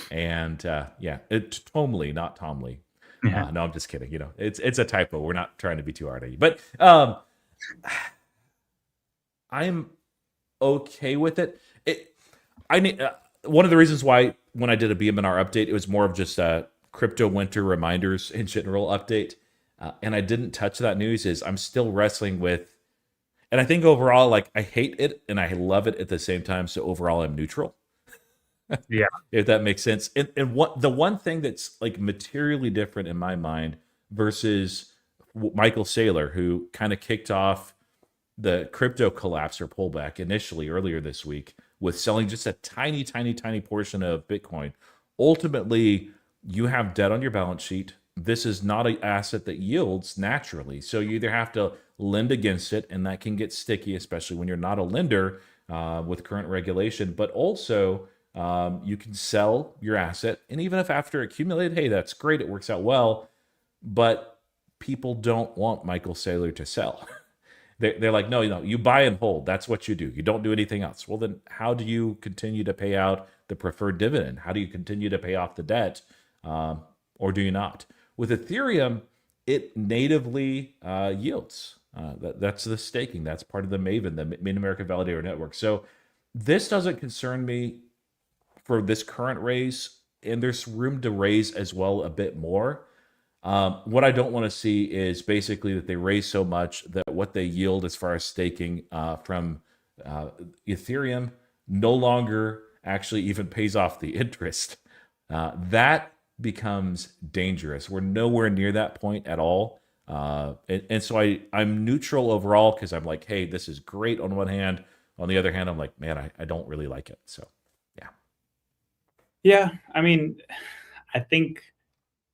And yeah, it's Tomley, not Tomley. Yeah. No, I'm just kidding. You know, it's a typo. We're not trying to be too hard on you, but I'm okay with it. I need one of the reasons why when I did a BMNR update, it was more of just a crypto winter reminders in general update, and I didn't touch that news. Is I'm still wrestling with, and I think overall, like I hate it and I love it at the same time. So overall, I'm neutral, Yeah. if that makes sense. And what the one thing that's like materially different in my mind versus Michael Saylor, who kind of kicked off the crypto collapse or pullback initially earlier this week with selling just a tiny, tiny, tiny portion of Bitcoin. Ultimately, you have debt on your balance sheet. This is not an asset that yields naturally. So you either have to lend against it, and that can get sticky, especially when you're not a lender with current regulation. But also, you can sell your asset. And even if after accumulated, hey, that's great, it works out well. But people don't want Michael Saylor to sell. They're like, no, you buy and hold. That's what you do. You don't do anything else. Well, then how do you continue to pay out the preferred dividend? How do you continue to pay off the debt? Or do you not? With Ethereum, it natively yields. That's the staking. That's part of the Maven, the Main American Validator Network. So this doesn't concern me for this current raise, and there's room to raise as well a bit more. What I don't want to see is basically that they raise so much that what they yield as far as staking from Ethereum no longer actually even pays off the interest. That becomes dangerous. We're nowhere near that point at all. And so I'm neutral overall because I'm like, hey, this is great on one hand. On the other hand, I'm like, man, I don't really like it. So, yeah. Yeah, I mean, I think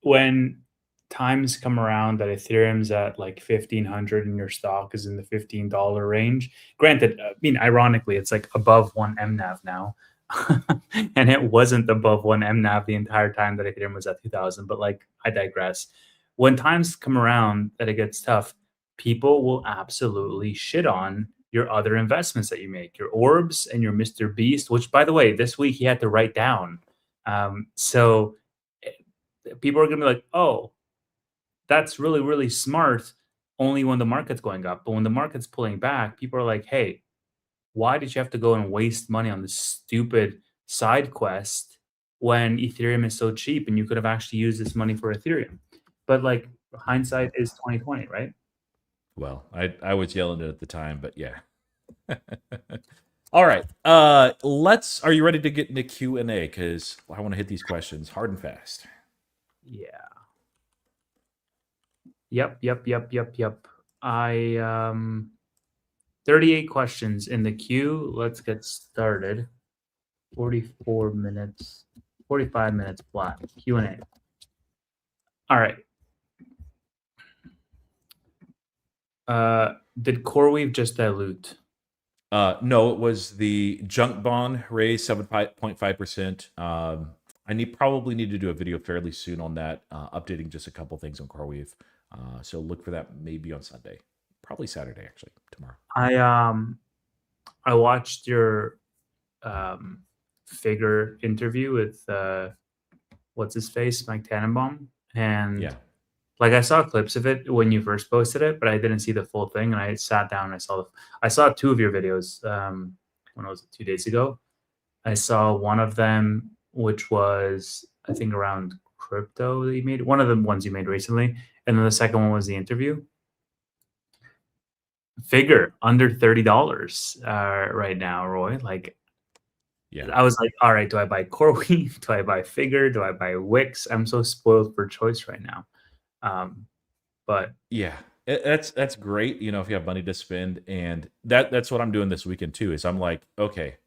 when times come around that Ethereum's at like 1,500 and your stock is in the $15 range. Granted, I mean, ironically, it's like above one MNAV now. And it wasn't above one MNAV the entire time that Ethereum was at 2,000. But like, I digress. When times come around that it gets tough, people will absolutely shit on your other investments that you make, your Orbs and your Mr. Beast, which, by the way, this week he had to write down. So people are going to be like, oh, that's really, really smart only when the market's going up. But when the market's pulling back, people are like, hey, why did you have to go and waste money on this stupid side quest when Ethereum is so cheap and you could have actually used this money for Ethereum? But like hindsight is 2020, right? Well, I was yelling it at the time, but yeah. All right. Are you ready to get into Q&A? Because I want to hit these questions hard and fast. Yeah. Yep. I 38 questions in the queue. Let's get started. 44 minutes, 45 minutes flat. Q&A. All right. Did CoreWeave just dilute? No, it was the junk bond raised 7.5%. I probably need to do a video fairly soon on that, updating just a couple things on CoreWeave. So look for that maybe on Sunday, probably Saturday actually, tomorrow. I watched your Figure interview with what's his face, Mike Tannenbaum, and Yeah. like I saw clips of it when you first posted it, but I didn't see the full thing. And I sat down and I saw two of your videos. When was it, 2 days ago? I saw one of them, which was I think around crypto that you made. One of the ones you made recently, and then the second one was the interview. Figure under $30 right now, Roy. Like, Yeah. I was like, all right, do I buy CoreWeave? Do I buy Figure? Do I buy Wix? I'm so spoiled for choice right now. But Yeah, that's great. You know, if you have money to spend, and that's what I'm doing this weekend too. Is I'm like, okay,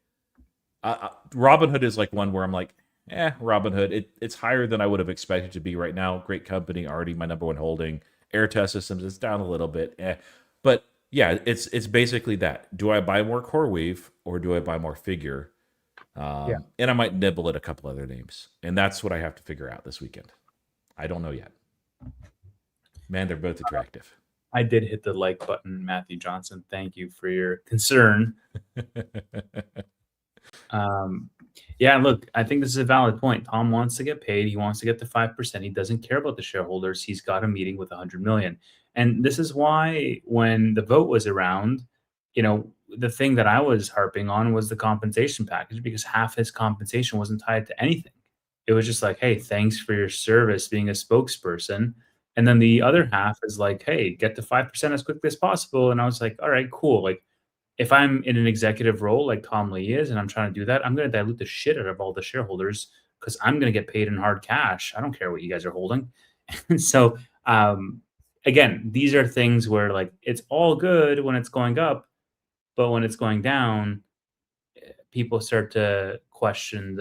Robinhood is like one where I'm like, Robinhood. It's higher than I would have expected to be right now. Great company, already my number one holding. Airtest Systems is down a little bit, but yeah, it's basically that. Do I buy more CoreWeave or do I buy more Figure? yeah, And I might nibble at a couple other names, and that's what I have to figure out this weekend. I don't know yet. Man, they're both attractive. I did hit the like button, Matthew Johnson. Thank you for your concern. Yeah, look, I think this is a valid point. Tom wants to get paid. He wants to get the 5%. He doesn't care about the shareholders. He's got a meeting with 100 million. And this is why when the vote was around, the thing that I was harping on was the compensation package, because half his compensation wasn't tied to anything. It was just like, hey, thanks for your service being a spokesperson. And then the other half is like, hey, get to 5% as quickly as possible. And I was like, all right, cool. Like, if I'm in an executive role like Tom Lee is, and I'm trying to do that, I'm going to dilute the shit out of all the shareholders because I'm going to get paid in hard cash. I don't care what you guys are holding. And so, again, these are things where like it's all good when it's going up, but when it's going down, people start to question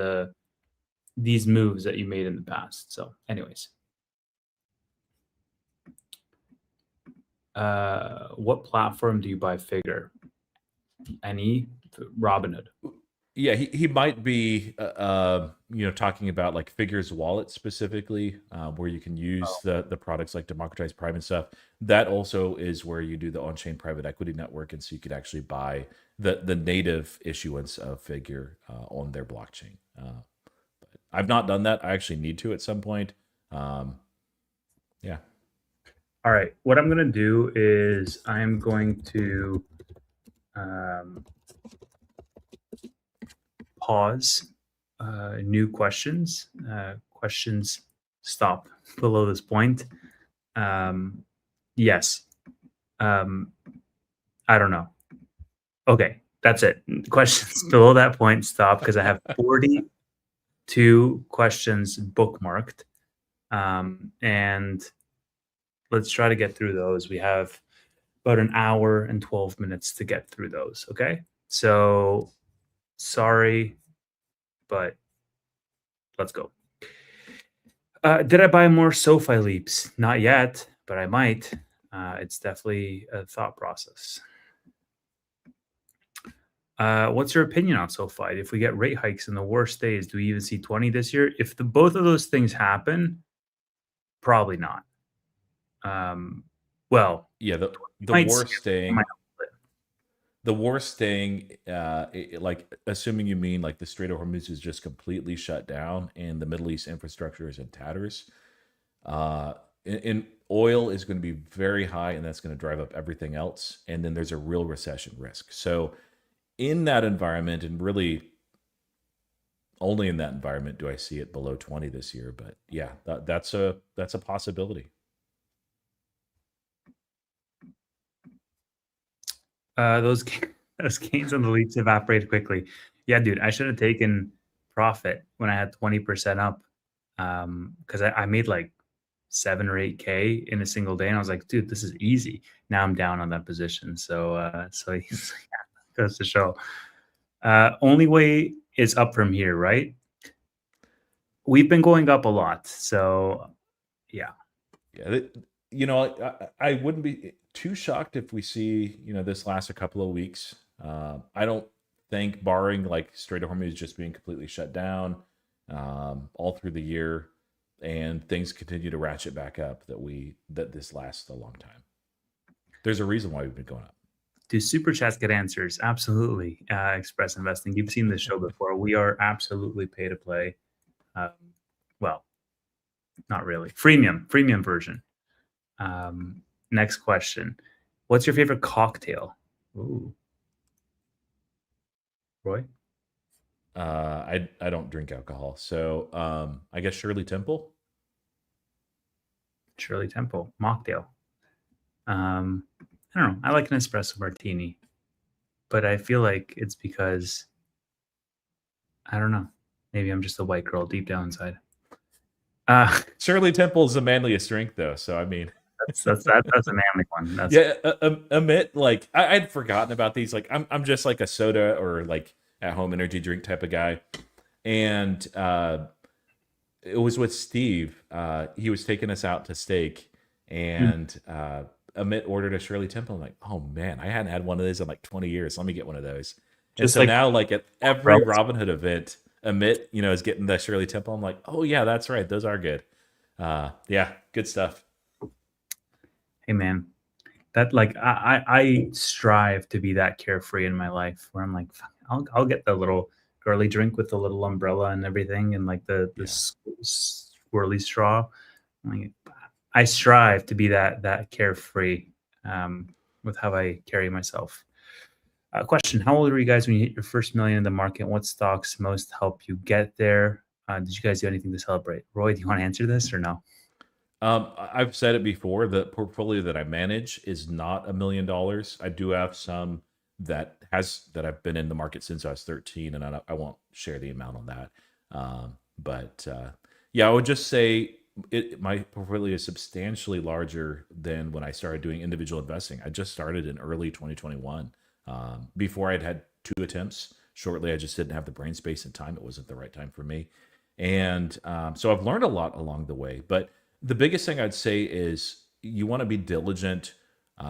these moves that you made in the past. So, anyways, what platform do you buy Figure? Any Robinhood? Yeah, he might be, talking about like Figure's wallet specifically, where you can use the products like Democratized Prime and stuff. That also is where you do the on-chain private equity network, and so you could actually buy the native issuance of Figure on their blockchain. But I've not done that. I actually need to at some point. Yeah. All right. What I'm going to do is I'm going to pause new questions. Questions stop below this point. Yes. I don't know. Okay. That's it. Questions below that point stop because I have 42 questions bookmarked. And let's try to get through those. We have about an hour and 12 minutes to get through those. Okay. So sorry, but let's go. Did I buy more SoFi leaps? Not yet, but I might. It's definitely a thought process. What's your opinion on SoFi? If we get rate hikes in the worst days, do we even see 20 this year? If both of those things happen, probably not. Well, Yeah, the might war see staying, might the war staying, like assuming you mean like the Strait of Hormuz is just completely shut down and the Middle East infrastructure is in tatters. In oil is going to be very high, and that's going to drive up everything else. And then there's a real recession risk. So in that environment, and really only in that environment, do I see it below 20 this year. But yeah, that's a possibility. those those gains on the leaps evaporated quickly. Yeah, dude, I should have taken profit when I had 20% up. Because I made like 7 or 8K in a single day. And I was like, dude, this is easy. Now I'm down on that position. So he's goes to show. Only way is up from here, right? We've been going up a lot. So yeah. Yeah, I wouldn't be too shocked if we see this last a couple of weeks. I don't think, barring like Strait of Hormuz just being completely shut down all through the year, and things continue to ratchet back up, that this lasts a long time. There's a reason why we've been going up. Do super chats get answers? Absolutely. Express Investing. You've seen this show before. We are absolutely pay to play. Well, not really. Freemium version. Next question. What's your favorite cocktail? Ooh. Roy? I don't drink alcohol, so I guess Shirley Temple. Shirley Temple. Mocktail. I don't know. I like an espresso martini, but I feel like it's because I don't know. Maybe I'm just a white girl deep down inside. Shirley Temple is the manliest drink, though. So I mean, that's a manly one. That's yeah. Amit, like I'd forgotten about these. Like I'm just like a soda or like at home energy drink type of guy, and it was with Steve. He was taking us out to steak, and Amit ordered a Shirley Temple. I'm like, oh man, I hadn't had one of those in like 20 years. Let me get one of those. And just so like now, like at every Robinhood event, Amit, is getting the Shirley Temple. I'm like, oh yeah, that's right. Those are good. Yeah, good stuff. hey man, that like I strive to be that carefree in my life where I'm like, "Fuck, I'll get the little girly drink with the little umbrella and everything and like the swirly straw. Like, I strive to be that carefree with how I carry myself. Question: how old were you guys when you hit your first million in the market? What stocks most help you get there? Did you guys do anything to celebrate? Roy, do you want to answer this or no? I've said it before. The portfolio that I manage is not $1 million. I do have some that I've been in the market since I was 13, and I won't share the amount on that. But yeah, I would just say my portfolio is substantially larger than when I started doing individual investing. I just started in early 2021. Before I'd had 2 attempts. Shortly, I just didn't have the brain space and time. It wasn't the right time for me. And so I've learned a lot along the way. But the biggest thing I'd say is you want to be diligent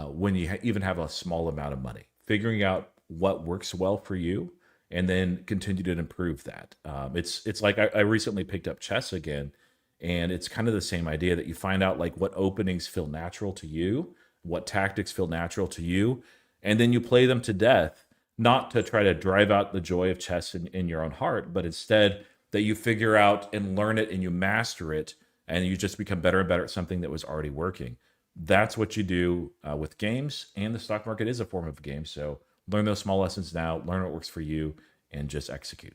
when you even have a small amount of money, figuring out what works well for you, and then continue to improve that. It's like I recently picked up chess again, and it's kind of the same idea that you find out like what openings feel natural to you, what tactics feel natural to you, and then you play them to death, not to try to drive out the joy of chess in your own heart, but instead that you figure out and learn it and you master it, and you just become better and better at something that was already working. That's what you do with games, and the stock market is a form of a game. So learn those small lessons now, learn what works for you, and just execute.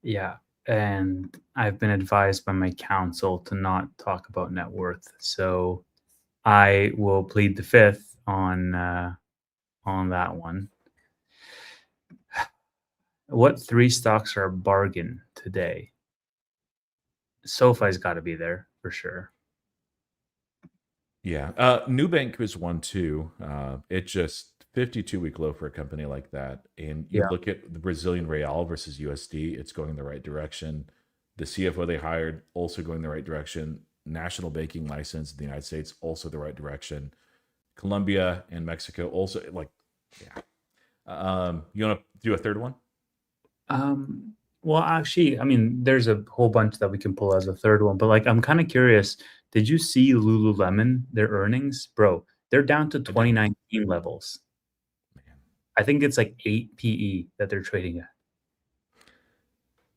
Yeah. And I've been advised by my counsel to not talk about net worth. So I will plead the fifth on that one. What 3 stocks are a bargain today? SoFi's got to be there for sure. Yeah. Nubank was one too. It just 52-week low for a company like that. And you Yeah. look at the Brazilian real versus USD, it's going in the right direction. The CFO they hired also going the right direction. National banking license in the United States also the right direction. Colombia and Mexico also like, yeah. You want to do a third one? Well, actually, I mean, there's a whole bunch that we can pull as a third one, but like, I'm kind of curious. Did you see Lululemon, their earnings? Bro, they're down to 2019 levels. Man. I think it's like 8 PE that they're trading at.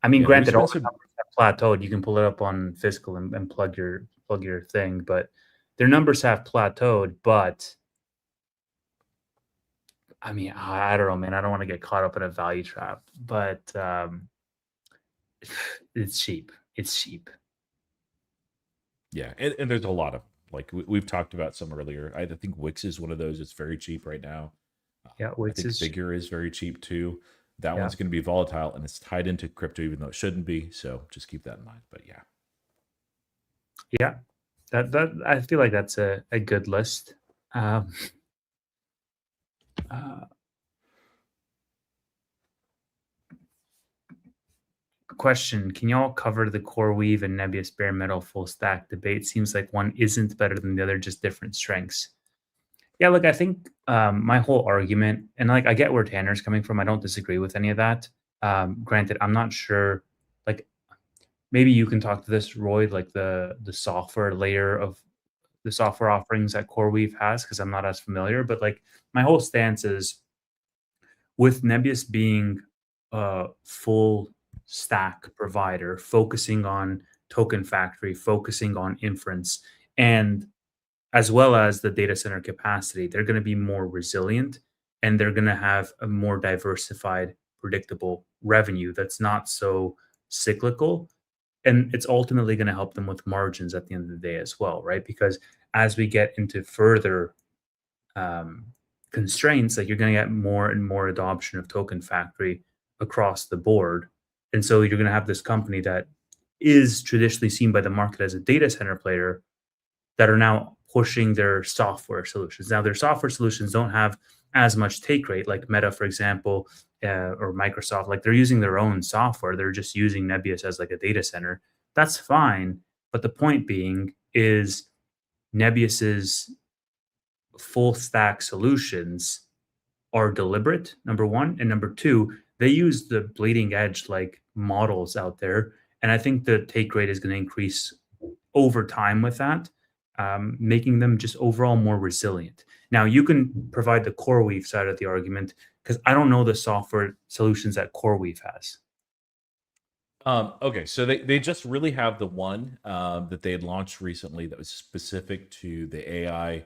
I mean, Yeah, granted, all the numbers have plateaued. You can pull it up on Fiscal and plug your thing, but their numbers have plateaued. But I mean, I don't know, man. I don't want to get caught up in a value trap, but it's cheap. It's cheap. Yeah, and there's a lot of like we've talked about some earlier. I think Wix is one of those. It's very cheap right now. Yeah, I Wix think is cheap. Figure is very cheap too. That Yeah. one's going to be volatile, and it's tied into crypto, even though it shouldn't be. So just keep that in mind. But yeah, Yeah, that I feel like that's a good list. Um, uh, Question: Can y'all cover the core weave and Nebius bare metal full stack debate? Seems like one isn't better than the other, just different strengths. Yeah, look, I think my whole argument, and like I get where Tanner's coming from. I don't disagree with any of that. Granted, I'm not sure. Like maybe you can talk to this, Roy, like the software layer of the software offerings that CoreWeave has, because I'm not as familiar. But like my whole stance is with Nebius being a full stack provider, focusing on token factory, focusing on inference, and as well as the data center capacity, they're going to be more resilient and they're going to have a more diversified, predictable revenue that's not so cyclical. And it's ultimately going to help them with margins at the end of the day as well, right? Because as we get into further um, constraints, like you're going to get more and more adoption of token factory across the board. And so you're going to have this company that is traditionally seen by the market as a data center player that are now pushing their software solutions. Now, their software solutions don't have as much take rate, like Meta, for example, or Microsoft. Like they're using their own software. They're just using Nebius as like a data center. That's fine. But the point being is Nebius's full stack solutions are deliberate, number one. And number two, they use the bleeding edge like models out there. And I think the take rate is going to increase over time with that, making them just overall more resilient. Now, you can provide the CoreWeave side of the argument because I don't know the software solutions that CoreWeave has. Okay, so they just really have the one that they had launched recently that was specific to the AI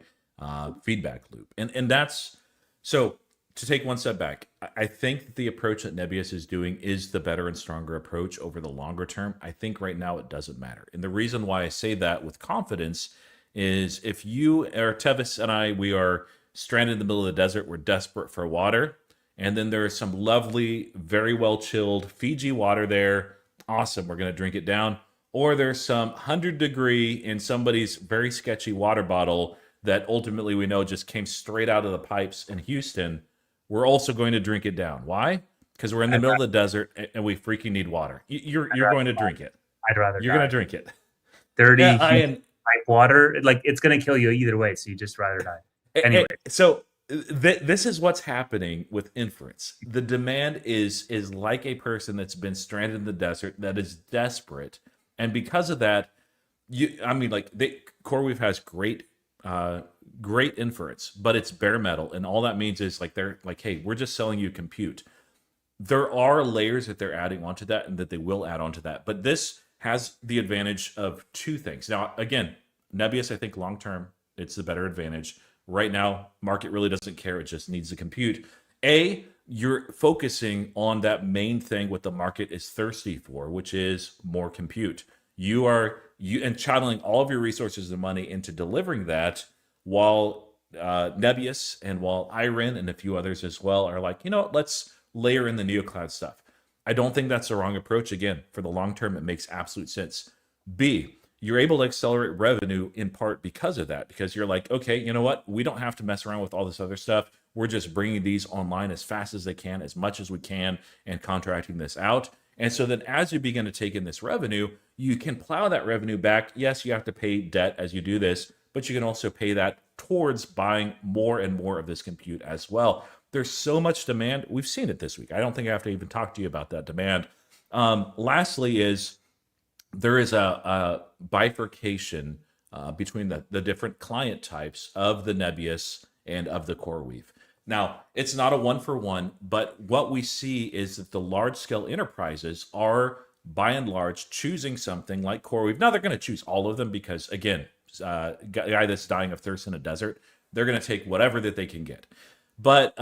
feedback loop, and that's so. To take one step back, I think that the approach that Nebius is doing is the better and stronger approach over the longer term. I think right now it doesn't matter, and the reason why I say that with confidence is if you or Tevis and I, we are stranded in the middle of the desert, we're desperate for water, and then there is some lovely, very well chilled Fiji water there. Awesome, we're going to drink it down. Or there's some 100-degree in somebody's very sketchy water bottle that ultimately we know just came straight out of the pipes in Houston. We're also going to drink it down. Why? Because we're in the I'd, middle of ra- the desert and we freaking need water. I'd You're rather going to drink it. I'd rather You're going to die. drink it. Dirty, Yeah, I humid and pipe water, like it's gonna kill you either way. So you just rather die. Anyway, so this is what's happening with inference. The demand is like a person that's been stranded in the desert that is desperate, and because of that, I mean, like CoreWeave has great inference, but it's bare metal, and all that means is like they're like, hey, we're just selling you compute. There are layers that they're adding onto that and that they will add onto that. But this has the advantage of two things. Now, again, Nebius, I think long term, it's the better advantage. Right now, market really doesn't care. It just needs the compute. You're focusing on that main thing what the market is thirsty for, which is more compute. You and channeling all of your resources and money into delivering that, while Nebius and while Iron and a few others as well are like, let's layer in the neocloud stuff. I don't think that's the wrong approach. Again, for the long term, it makes absolute sense. B, you're able to accelerate revenue in part because of that, because you're like, okay, you know what? We don't have to mess around with all this other stuff. We're just bringing these online as fast as they can, as much as we can, and contracting this out. And so then as you begin to take in this revenue, you can plow that revenue back. Yes, you have to pay debt as you do this, but you can also pay that towards buying more and more of this compute as well. There's so much demand. We've seen it this week. I don't think I have to even talk to you about that demand. Lastly, is there is a bifurcation between the different client types of the Nebius and of the CoreWeave. Now, it's not a one for one, but what we see is that the large scale enterprises are by and large choosing something like CoreWeave. Now, they're going to choose all of them because, again, guy that's dying of thirst in a desert, they're going to take whatever that they can get. But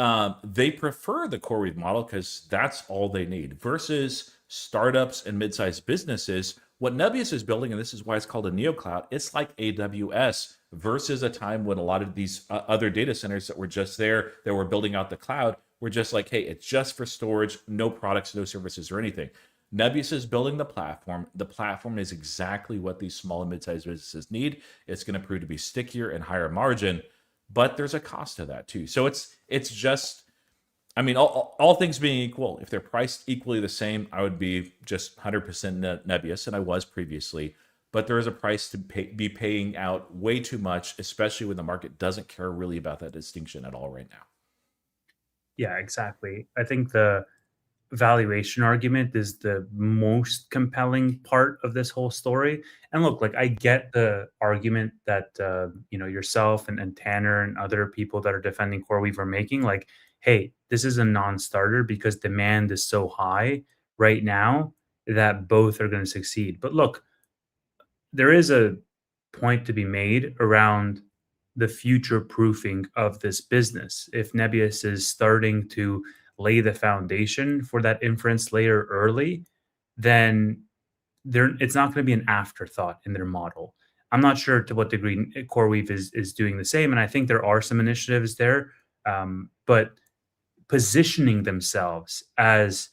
they prefer the CoreWeave model because that's all they need versus startups and mid-sized businesses. What Nebius is building, and this is why it's called a neocloud, it's like AWS versus a time when a lot of these other data centers that were just there, that were building out the cloud, were just like, hey, it's just for storage, no products, no services or anything. Nebius is building the platform. The platform is exactly what these small and mid-sized businesses need. It's going to prove to be stickier and higher margin, but there's a cost to that too. So it's just, I mean, all things being equal, if they're priced equally the same, I would be just 100% Nebius, and I was previously. But there is a price to be paying out way too much, especially when the market doesn't care really about that distinction at all right now. Yeah, exactly. I think the valuation argument is the most compelling part of this whole story. And look, like I get the argument that yourself and Tanner and other people that are defending CoreWeave are making. Like, hey, this is a non-starter because demand is so high right now that both are going to succeed. But look, there is a point to be made around the future proofing of this business. If Nebius is starting to lay the foundation for that inference layer early, then it's not going to be an afterthought in their model. I'm not sure to what degree CoreWeave is doing the same, and I think there are some initiatives there, but positioning themselves as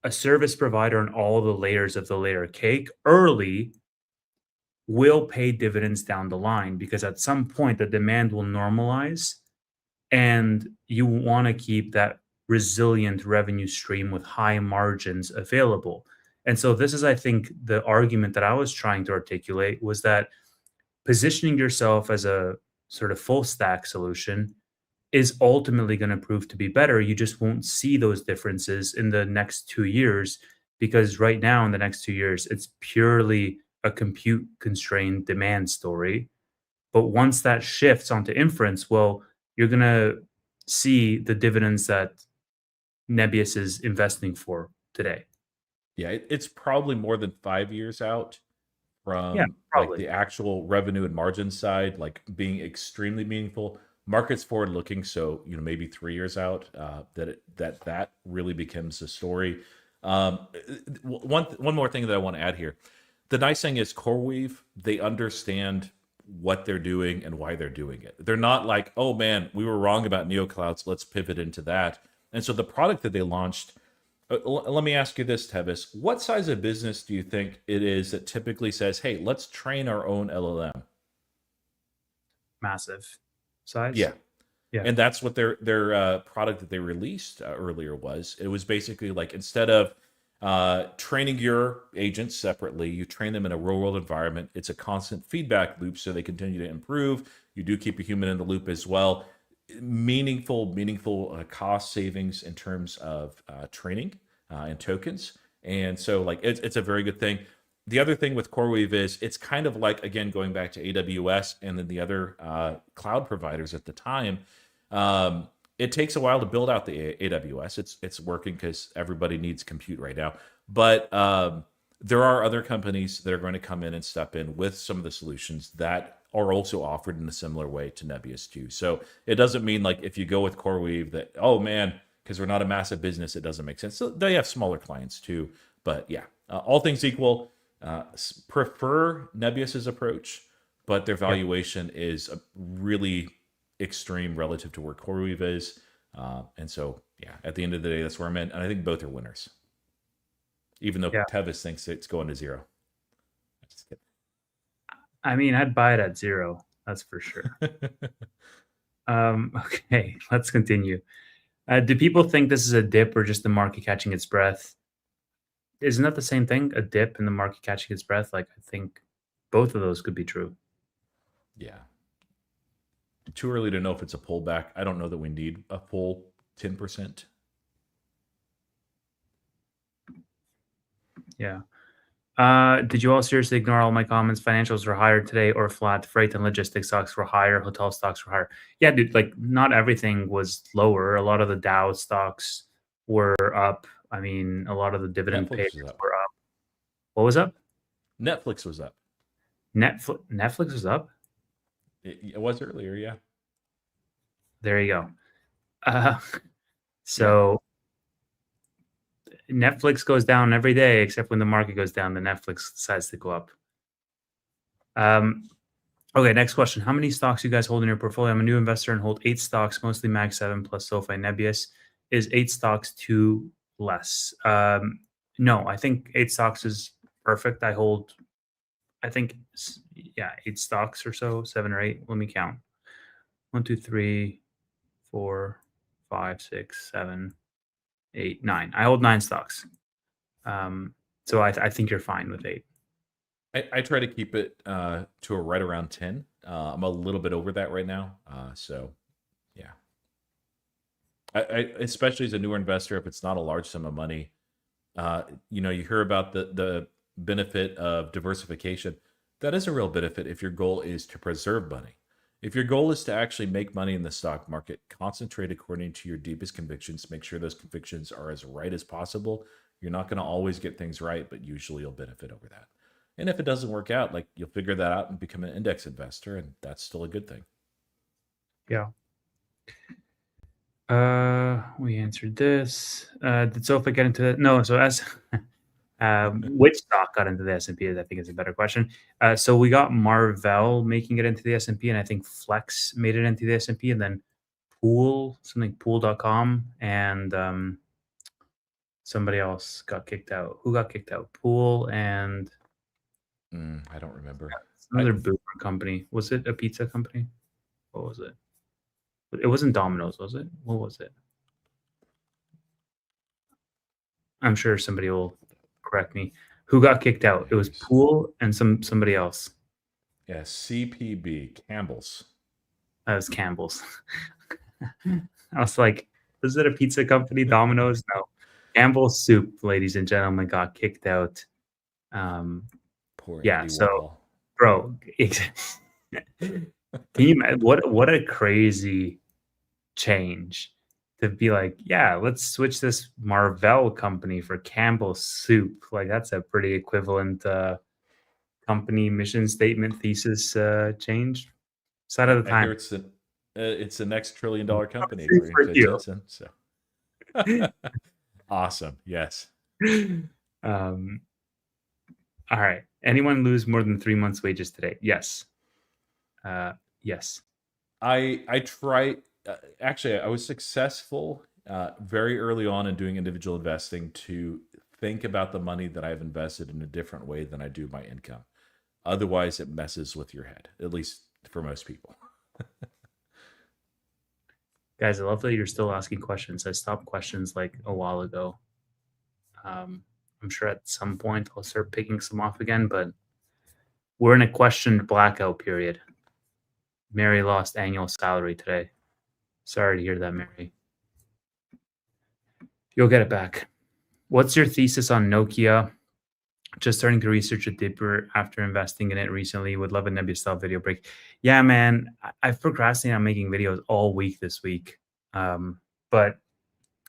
a service provider on all the layers of the layer cake early will pay dividends down the line because at some point the demand will normalize and you want to keep that resilient revenue stream with high margins available. And so this is, I think, the argument that I was trying to articulate was that positioning yourself as a sort of full stack solution is ultimately going to prove to be better. You just won't see those differences in the next 2 years because right now in the next 2 years, it's purely a compute constrained demand story. But once that shifts onto inference, well, you're going to see the dividends that Nebius is investing for today. Yeah, it's probably more than 5 years out Yeah, from like probably. the actual revenue and margin side, like being extremely meaningful. Markets forward looking, so maybe 3 years out, that really becomes a story. One more thing that I want to add here. The nice thing is CoreWeave, they understand what they're doing and why they're doing it. They're not like, oh man, we were wrong about neoclouds, let's pivot into that. And so the product that they launched, let me ask you this, Tevis. What size of business do you think it is that typically says, hey, let's train our own LLM? Massive size. Yeah. Yeah. And that's what their product that they released earlier was. It was basically like instead of training your agents separately, you train them in a real world environment. It's a constant feedback loop, so they continue to improve. You do keep a human in the loop as well. Meaningful cost savings in terms of training and tokens. And so, like, it's a very good thing. The other thing with CoreWeave is it's kind of like, again, going back to AWS and then the other cloud providers at the time. It takes a while to build out the AWS. It's working because everybody needs compute right now. But there are other companies that are going to come in and step in with some of the solutions that are also offered in a similar way to Nebius too. So it doesn't mean like if you go with CoreWeave that, oh man, because we're not a massive business, it doesn't make sense. So they have smaller clients too. But yeah, all things equal, prefer Nebius's approach, but their valuation is really extreme relative to where CoreWeave is. And so, yeah, at the end of the day, that's where I'm in. And I think both are winners, even though Tevis thinks it's going to zero. Just kidding. I mean, I'd buy it at zero. That's for sure. Okay, let's continue. Do people think this is a dip or just the market catching its breath? Isn't that the same thing? A dip and the market catching its breath? Like, I think both of those could be true. Yeah. Too early to know if it's a pullback. I don't know that we need a full 10%. Yeah. Did you all seriously ignore all my comments? Financials were higher today or flat. Freight and logistics stocks were higher. Hotel stocks were higher. Yeah, dude, like not everything was lower. A lot of the Dow stocks were up. I mean, a lot of the dividend payers were up. What was up? Netflix was up. Netflix was up? It was earlier, yeah. There you go. So Netflix goes down every day, except when the market goes down, the Netflix decides to go up. Okay, next question. How many stocks you guys hold in your portfolio? I'm a new investor and hold 8 stocks, mostly Mag 7 plus SoFi Nebius. Is 8 stocks too less? No, I think 8 stocks is perfect. I hold, I think, yeah, 8 stocks or so, 7 or 8. Let me count. 1, 2, 3, 4, 5, 6, 7, 8, 9. I hold 9 stocks. Um, so I think you're fine with 8. I try to keep it to a right around 10. I'm a little bit over that right now. So yeah, I especially as a newer investor, if it's not a large sum of money, you hear about the benefit of diversification. That is a real benefit if your goal is to preserve money. If your goal is to actually make money in the stock market, concentrate according to your deepest convictions. Make sure those convictions are as right as possible. You're not going to always get things right, but usually you'll benefit over that. And if it doesn't work out, like you'll figure that out and become an index investor, and that's still a good thing. Yeah. We answered this. Did Sophie get into it? No. So as which stock got into the S&P? I think is a better question. So we got Marvell making it into the S&P, and I think Flex made it into the S&P, and then Pool, something Pool.com, and somebody else got kicked out. Who got kicked out? Pool and I don't remember. another boomer company. Was it a pizza company? What was it? It wasn't Domino's, was it? What was it? I'm sure somebody will correct me. Who got kicked out? It was Pool and somebody else. Yeah, CPB, Campbell's. That was Campbell's. I was like, is it a pizza company? Domino's? No. Campbell's Soup, ladies and gentlemen, got kicked out. Poor Yeah, Andy so, Warhol. bro, can you what a crazy change to be like, yeah, let's switch this Marvell company for Campbell's Soup. Like that's a pretty equivalent company mission statement thesis change. Side of the I hear time. it's the next $1 trillion company Soup according for to you. Jensen. So awesome. Yes. Um, all right. Anyone lose more than 3 months' wages today? Yes. Yes. I try. Actually, I was successful very early on in doing individual investing to think about the money that I've invested in a different way than I do my income. Otherwise, it messes with your head, at least for most people. Guys, I love that you're still asking questions. I stopped questions like a while ago. I'm sure at some point I'll start picking some off again, but we're in a questioned blackout period. Mary lost annual salary today. Sorry to hear that, Mary. You'll get it back. What's your thesis on Nokia? Just starting to research it deeper after investing in it recently. Would love a Nebula style video break. Yeah, man, I've procrastinated on making videos all week this week, but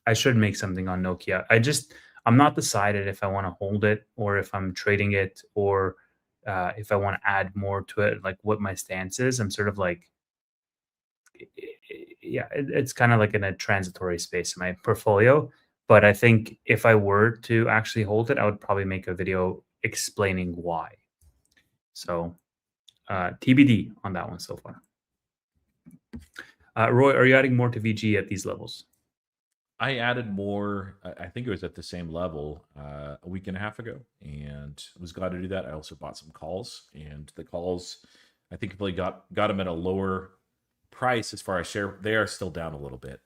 I should make something on Nokia. I'm not decided if I want to hold it or if I'm trading it or if I want to add more to it. Like what my stance is. I'm sort of like, yeah, it's kind of like in a transitory space in my portfolio. But I think if I were to actually hold it, I would probably make a video explaining why. So TBD on that one so far. Roy, are you adding more to VG at these levels? I added more. I think it was at the same level a week and a half ago, and was glad to do that. I also bought some calls, and the calls, I think, really got them at a lower price as far as share. They are still down a little bit.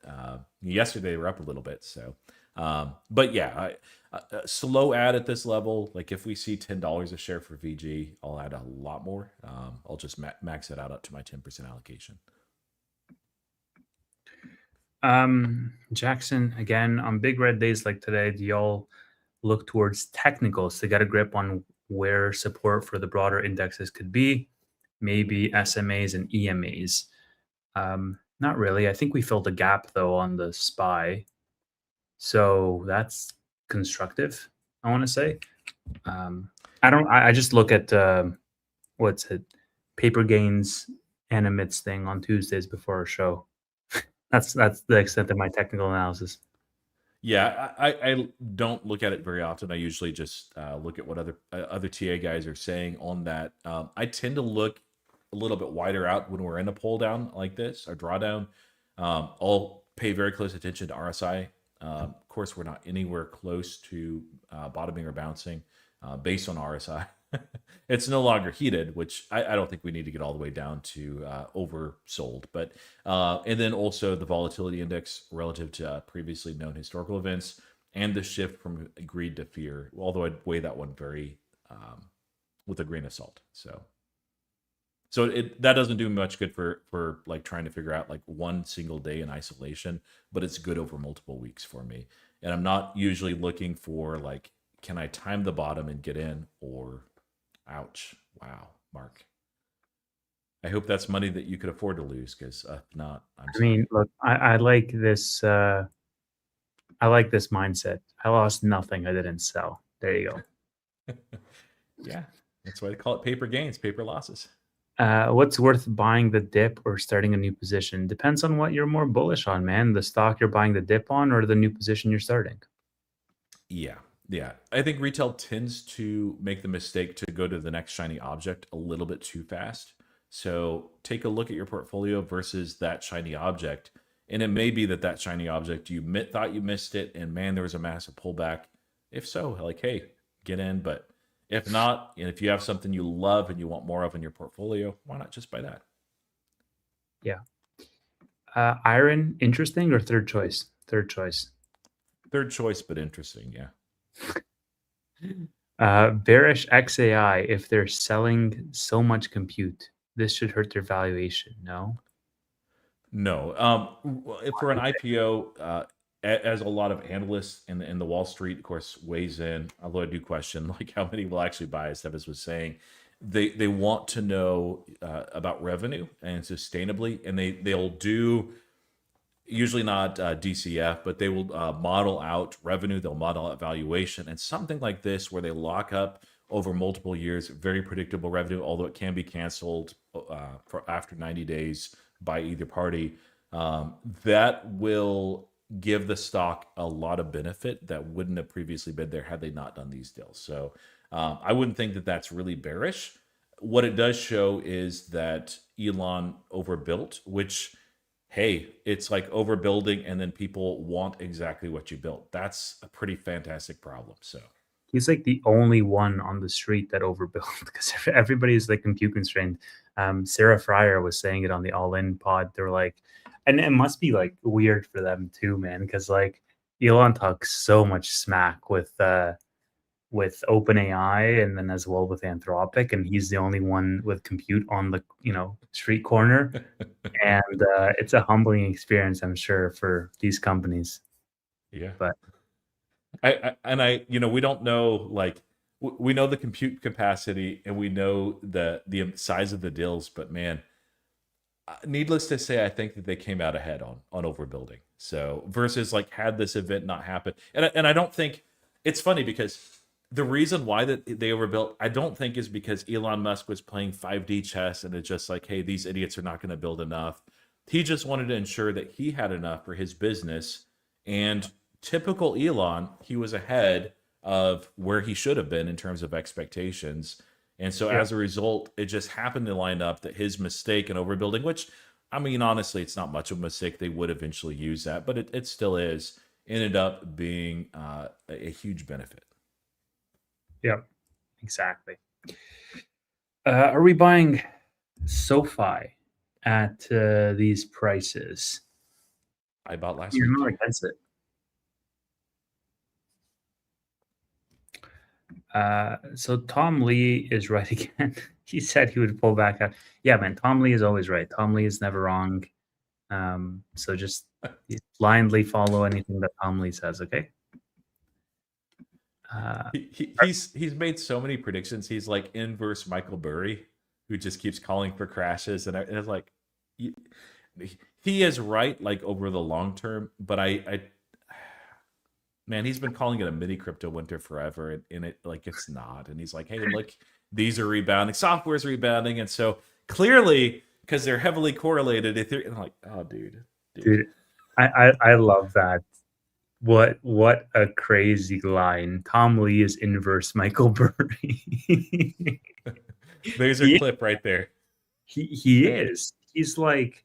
Yesterday they were up a little bit. So, but yeah, a slow add at this level. Like if we see $10 a share for VG, I'll add a lot more. I'll just max it out up to my 10% allocation. Jackson, again, on big red days like today, do y'all look towards technicals to get a grip on where support for the broader indexes could be? Maybe SMAs and EMAs. Not really. I think we filled a gap though on the SPY. So that's constructive, I want to say. I just look at what's it, paper gains and emits thing on Tuesdays before our show. That's the extent of my technical analysis. Yeah, I don't look at it very often. I usually just look at what other TA guys are saying on that. I tend to look a little bit wider out when we're in a pull down like this or drawdown. I'll pay very close attention to RSI Of course, we're not anywhere close to bottoming or bouncing based on RSI. It's no longer heated, which I don't think we need to get all the way down to oversold. But and then also the volatility index relative to previously known historical events and the shift from greed to fear. Although I'd weigh that one very with a grain of salt. So that doesn't do much good for like trying to figure out like one single day in isolation, but it's good over multiple weeks for me. And I'm not usually looking for like, can I time the bottom and get in, or ouch, wow, Mark. I hope that's money that you could afford to lose, because if not, I'm I sorry. mean, look, I like this. I like this mindset. I lost nothing. I didn't sell. There you go. Yeah, that's why they call it paper gains, paper losses. What's worth buying the dip or starting a new position? Depends on what you're more bullish on, man. The stock you're buying the dip on or the new position you're starting. Yeah. Yeah. I think retail tends to make the mistake to go to the next shiny object a little bit too fast. So take a look at your portfolio versus that shiny object. And it may be that that shiny object you thought you missed it, and man, there was a massive pullback. If so, like, hey, get in. But if not, and if you have something you love and you want more of in your portfolio, why not just buy that? Yeah. Iron, interesting or third choice? Third choice. Third choice, but interesting. Yeah. Bearish XAI, if they're selling so much compute, this should hurt their valuation. No. No. For an IPO, as a lot of analysts in the Wall Street, of course, weighs in, although I do question like how many will actually buy, as Tevis was saying. They want to know about revenue and sustainably, and they'll do, usually not DCF, but they will model out revenue, they'll model out valuation, and something like this where they lock up over multiple years, very predictable revenue, although it can be canceled for after 90 days by either party. That will give the stock a lot of benefit that wouldn't have previously been there had they not done these deals. So I wouldn't think that that's really bearish. What it does show is that Elon overbuilt, which, hey, it's like overbuilding and then people want exactly what you built. That's a pretty fantastic problem. So He's like the only one on the street that overbuilt because everybody is like compute constrained. Sarah Fryer was saying it on the All In pod. They were like, and it must be like weird for them too, man, because like Elon talks so much smack with OpenAI and then as well with Anthropic, and he's the only one with compute on the street corner, and it's a humbling experience, I'm sure, for these companies. yeah. But We don't know, like, we know the compute capacity and we know the size of the deals, but man, needless to say, I think that they came out ahead on overbuilding. So versus like had this event not happened, and I don't think, it's funny because the reason why that they overbuilt, I don't think is because Elon Musk was playing 5D chess and it's just like, hey, these idiots are not going to build enough. He just wanted to ensure that he had enough for his business, and typical Elon, he was ahead of where he should have been in terms of expectations. And so yeah, as a result, it just happened to line up that his mistake in overbuilding, which, I mean, honestly, it's not much of a mistake. They would eventually use that, but it still is, ended up being a huge benefit. yeah, exactly. Are we buying SoFi at these prices? I bought last You're not week. against it. So Tom Lee is right again. He said he would pull back out. Yeah, man, Tom Lee is always right. Tom Lee is never wrong. So just blindly follow anything that Tom Lee says, okay? He's made so many predictions. He's like inverse Michael Burry, who just keeps calling for crashes, and it's like he is right, like over the long term. But I man, he's been calling it a mini crypto winter forever, and it like it's not. And he's like, hey, look, these are rebounding, software's rebounding, and so clearly because they're heavily correlated. And I'm like, oh, dude. I love that. What a crazy line. Tom Lee is inverse Michael Burry. There's your he, clip right there. he is. He's like,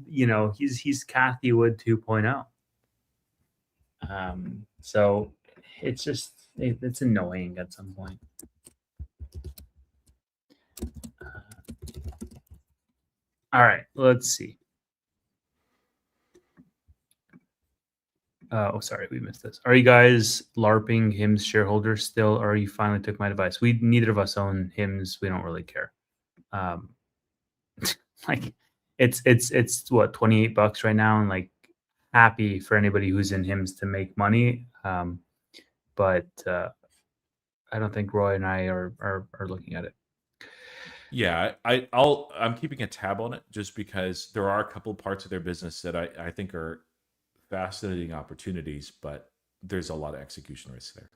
he's Kathy Wood 2.0. So it's just it's annoying at some point. All right, let's see. Oh, sorry, we missed this. Are you guys LARPing Hims shareholders still, or you finally took my advice? We neither of us own Hims. We don't really care. Um, like it's what, $28 right now, and like happy for anybody who's in Hims to make money. But I don't think Roy and I are looking at it. Yeah, I'm keeping a tab on it just because there are a couple parts of their business that I think are fascinating opportunities, but there's a lot of execution risk there.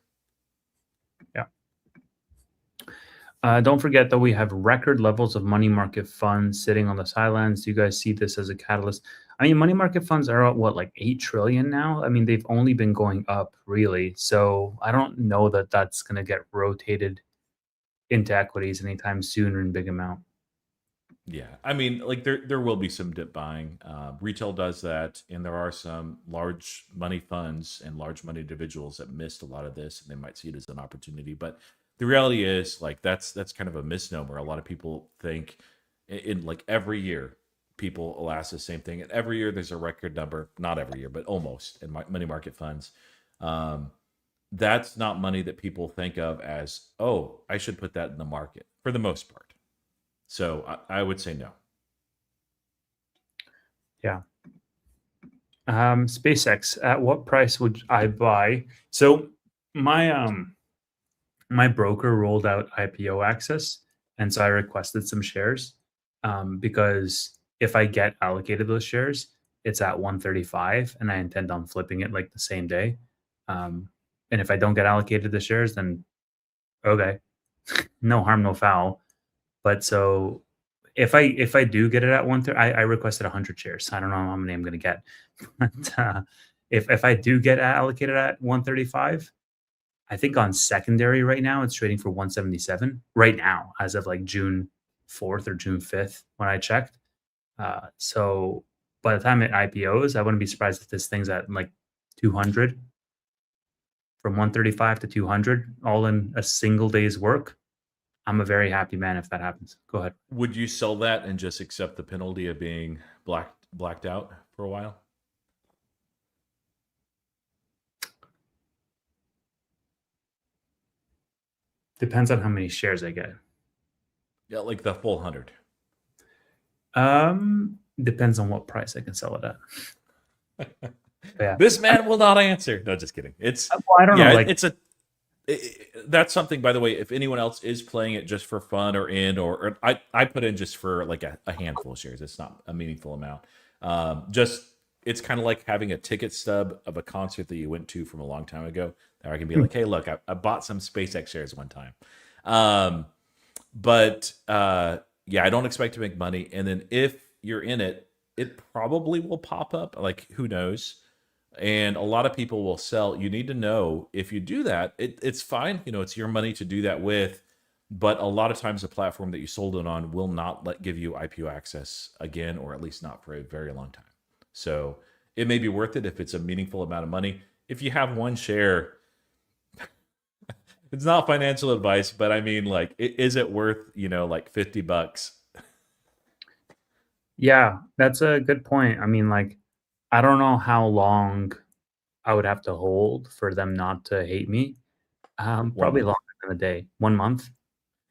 Yeah. Don't forget that we have record levels of money market funds sitting on the sidelines. Do you guys see this as a catalyst? I mean, money market funds are at what, like 8 trillion now? I mean, they've only been going up, really. So I don't know that that's going to get rotated into equities anytime soon or in big amount. Yeah, I mean, like there will be some dip buying. Retail does that, and there are some large money funds and large money individuals that missed a lot of this, and they might see it as an opportunity. But the reality is, like that's kind of a misnomer. A lot of people think in like every year, people will ask the same thing, and every year there's a record number. Not every year, but almost in money market funds. Um, that's not money that people think of as, oh, I should put that in the market for the most part. So I would say no. Yeah. SpaceX, at what price would I buy? So my broker rolled out IPO access, and so I requested some shares, because if I get allocated those shares, it's at 135, and I intend on flipping it like the same day. Um, and if I don't get allocated the shares, then okay, no harm, no foul. But so if I do get it at 130, I requested 100 shares. I don't know how many I'm going to get, but if I do get allocated at 135, I think on secondary right now it's trading for 177 right now as of like June 4th or June 5th when I checked. So by the time it IPOs, I wouldn't be surprised if this thing's at like 200, from 135 to 200, all in a single day's work. I'm a very happy man if that happens. Go ahead. Would you sell that and just accept the penalty of being blacked out for a while? Depends on how many shares I get. Yeah, like the full 100. Depends on what price I can sell it at. Yeah. This man will not answer. No, just kidding. It's Well, I don't know. Like, it's a that's something, by the way, if anyone else is playing it just for fun or I put in just for like a handful of shares. It's not a meaningful amount. Just it's kind of like having a ticket stub of a concert that you went to from a long time ago. That I can be like, hey, look, I bought some SpaceX shares one time. But yeah, I don't expect to make money. And then if you're in it, it probably will pop up. Like, who knows? And a lot of people will sell. You need to know if you do that, it's fine. You know, it's your money to do that with. But a lot of times, the platform that you sold it on will not give you IPO access again, or at least not for a very long time. So it may be worth it if it's a meaningful amount of money. If you have one share, it's not financial advice, but I mean, like, is it worth, like $50? yeah, that's a good point. I mean, like, I don't know how long I would have to hold for them not to hate me. One Probably month. longer than a day. 1 month.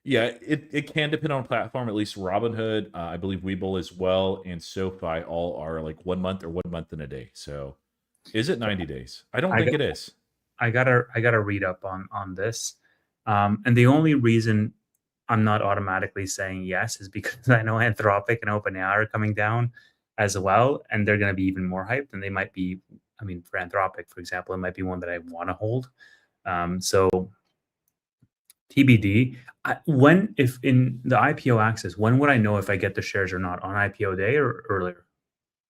Yeah, it can depend on platform. At least Robinhood, I believe Webull as well, and SoFi all are like 1 month or 1 month and a day. So, is it 90 days? I don't I think got it is. I gotta read up on this. And the only reason I'm not automatically saying yes is because I know Anthropic and OpenAI are coming down as well, and they're gonna be even more hyped, and they might be. I mean, for Anthropic, for example, it might be one that I want to hold. So TBD. When, if in the IPO access, when would I know if I get the shares or not, on IPO day or earlier?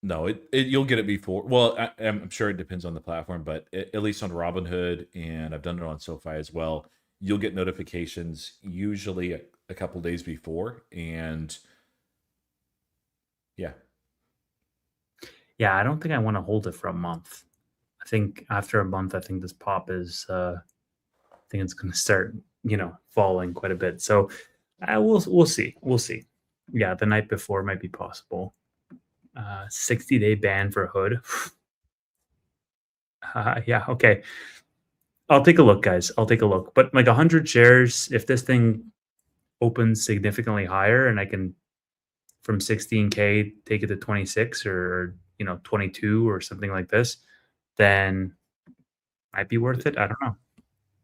No, you'll get it before. Well, I'm sure it depends on the platform, but at least on Robinhood, and I've done it on SoFi as well. You'll get notifications usually a couple days before, and yeah, Yeah, I don't think I want to hold it for a month. I think after a month, I think this pop is. I think it's going to start, falling quite a bit. So we'll see. We'll see. Yeah, the night before might be possible. 60-day ban for Hood. Yeah, okay. I'll take a look, guys. I'll take a look. But like 100 shares, if this thing opens significantly higher and I can from 16K take it to 26 or 22 or something like this, then might be worth it. I don't know.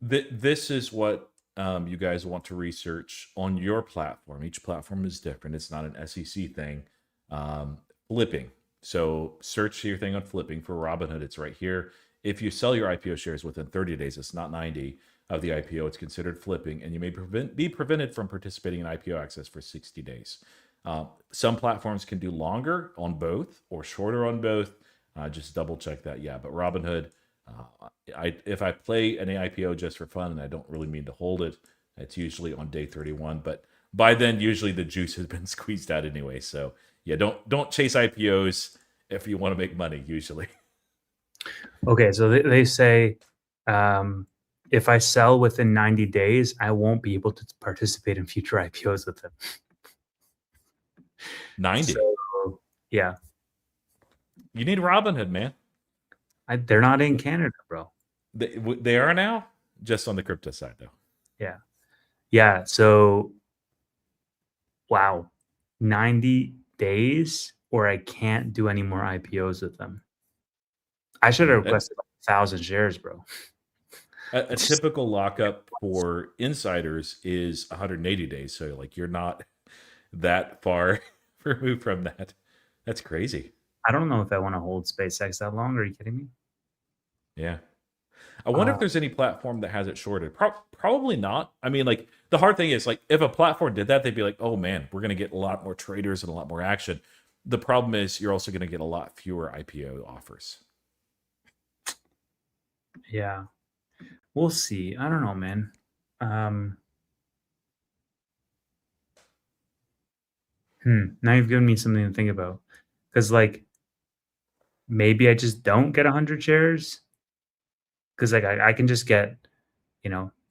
This is what you guys want to research on your platform. Each platform is different. It's not an SEC thing. Flipping. So search your thing on flipping for Robinhood. It's right here. If you sell your IPO shares within 30 days, it's not 90 of the IPO. It's considered flipping, and you may be prevented from participating in IPO access for 60 days. Some platforms can do longer on both or shorter on both. Just double check that. Yeah, but Robinhood, if I play an IPO just for fun and I don't really mean to hold it, it's usually on day 31. But by then, usually the juice has been squeezed out anyway. So yeah, don't chase IPOs if you want to make money. Usually. Okay, so they say if I sell within 90 days, I won't be able to participate in future IPOs with them. 90. So, yeah. You need Robinhood, man. They're not in Canada, bro. They are now, just on the crypto side, though. Yeah. Yeah. So, wow. 90 days or I can't do any more IPOs with them. I should have requested 1,000 shares, bro. A typical lockup for insiders is 180 days. So like you're not that far removed from that. That's crazy. I don't know if I want to hold SpaceX that long. Are you kidding me? Yeah. I wonder if there's any platform that has it shorted. Probably not. I mean, like the hard thing is like if a platform did that, they'd be like, oh man, we're going to get a lot more traders and a lot more action. The problem is you're also going to get a lot fewer IPO offers. Yeah. We'll see. I don't know, man. Now you've given me something to think about. Because like maybe I just don't get 100 shares. Because like I can just get,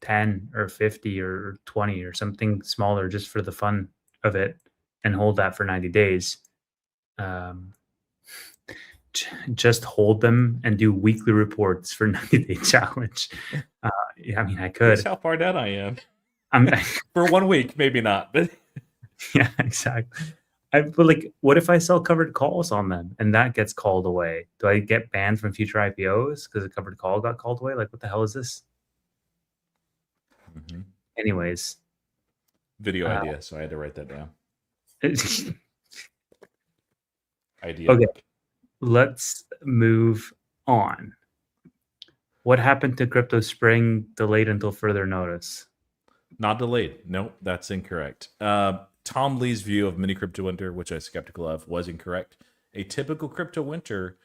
10 or 50 or 20 or something smaller just for the fun of it and hold that for 90 days. Just hold them and do weekly reports for 90-day challenge. Yeah, I mean, I could. That's how far down I am. I'm for 1 week, maybe not. But yeah, exactly. But like, what if I sell covered calls on them and that gets called away? Do I get banned from future IPOs because a covered call got called away? Like, what the hell is this? Mm-hmm. Anyways, video idea. So I had to write that down. Idea. Okay, let's move on. What happened to Crypto Spring? Delayed until further notice. Not delayed. Nope, that's incorrect. Tom Lee's view of mini crypto winter, which I was skeptical of, was incorrect. A typical crypto winter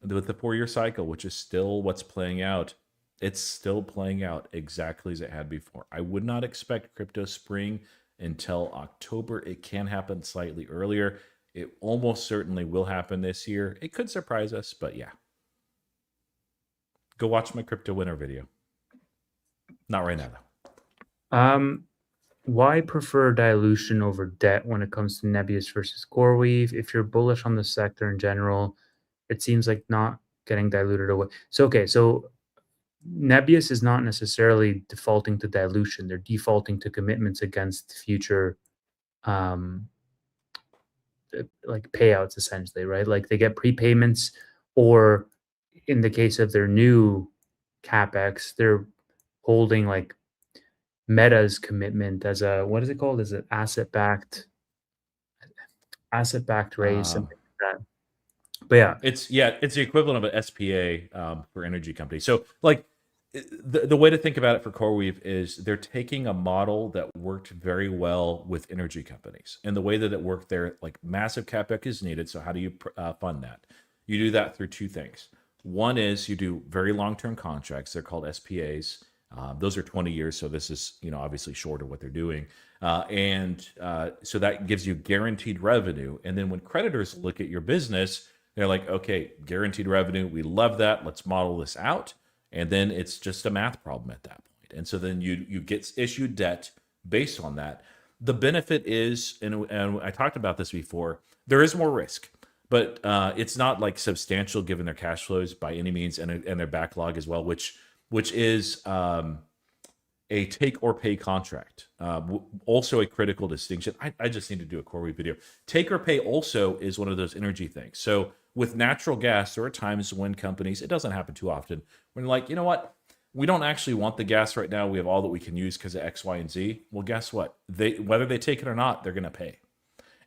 with the 4-year cycle, which is still what's playing out, it's still playing out exactly as it had before. I would not expect crypto spring until October. It can happen slightly earlier. It almost certainly will happen this year. It could surprise us, but yeah. Go watch my crypto winter video. Not right now, though. Why prefer dilution over debt when it comes to Nebius versus CoreWeave? If you're bullish on the sector in general, it seems like not getting diluted away. So Nebius is not necessarily defaulting to dilution. They're defaulting to commitments against future like payouts, essentially, right? Like they get prepayments, or in the case of their new CapEx, they're holding like Meta's commitment as a, what is it called? Is it asset-backed raise, something like that. But yeah, it's the equivalent of an SPA for energy companies. So like the way to think about it for CoreWeave is they're taking a model that worked very well with energy companies, and the way that it worked there, like massive CapEx is needed. So how do you fund that? You do that through two things. One is you do very long-term contracts. They're called SPAs. Those are 20 years, so this is obviously shorter what they're doing, and so that gives you guaranteed revenue. And then when creditors look at your business, They're like, okay, guaranteed revenue. We love that. Let's model this out. And then it's just a math problem at that point. And so then you get issued debt based on that. The benefit is, and I talked about this before, there is more risk, but it's not like substantial given their cash flows by any means, and their backlog as well, which is a take or pay contract. Also a critical distinction. I just need to do a CoreWeave video. Take or pay also is one of those energy things. So with natural gas, there are times when companies, it doesn't happen too often, when they're like, you know what? We don't actually want the gas right now. We have all that we can use because of X, Y, and Z. Well, guess what? Whether they take it or not, they're going to pay.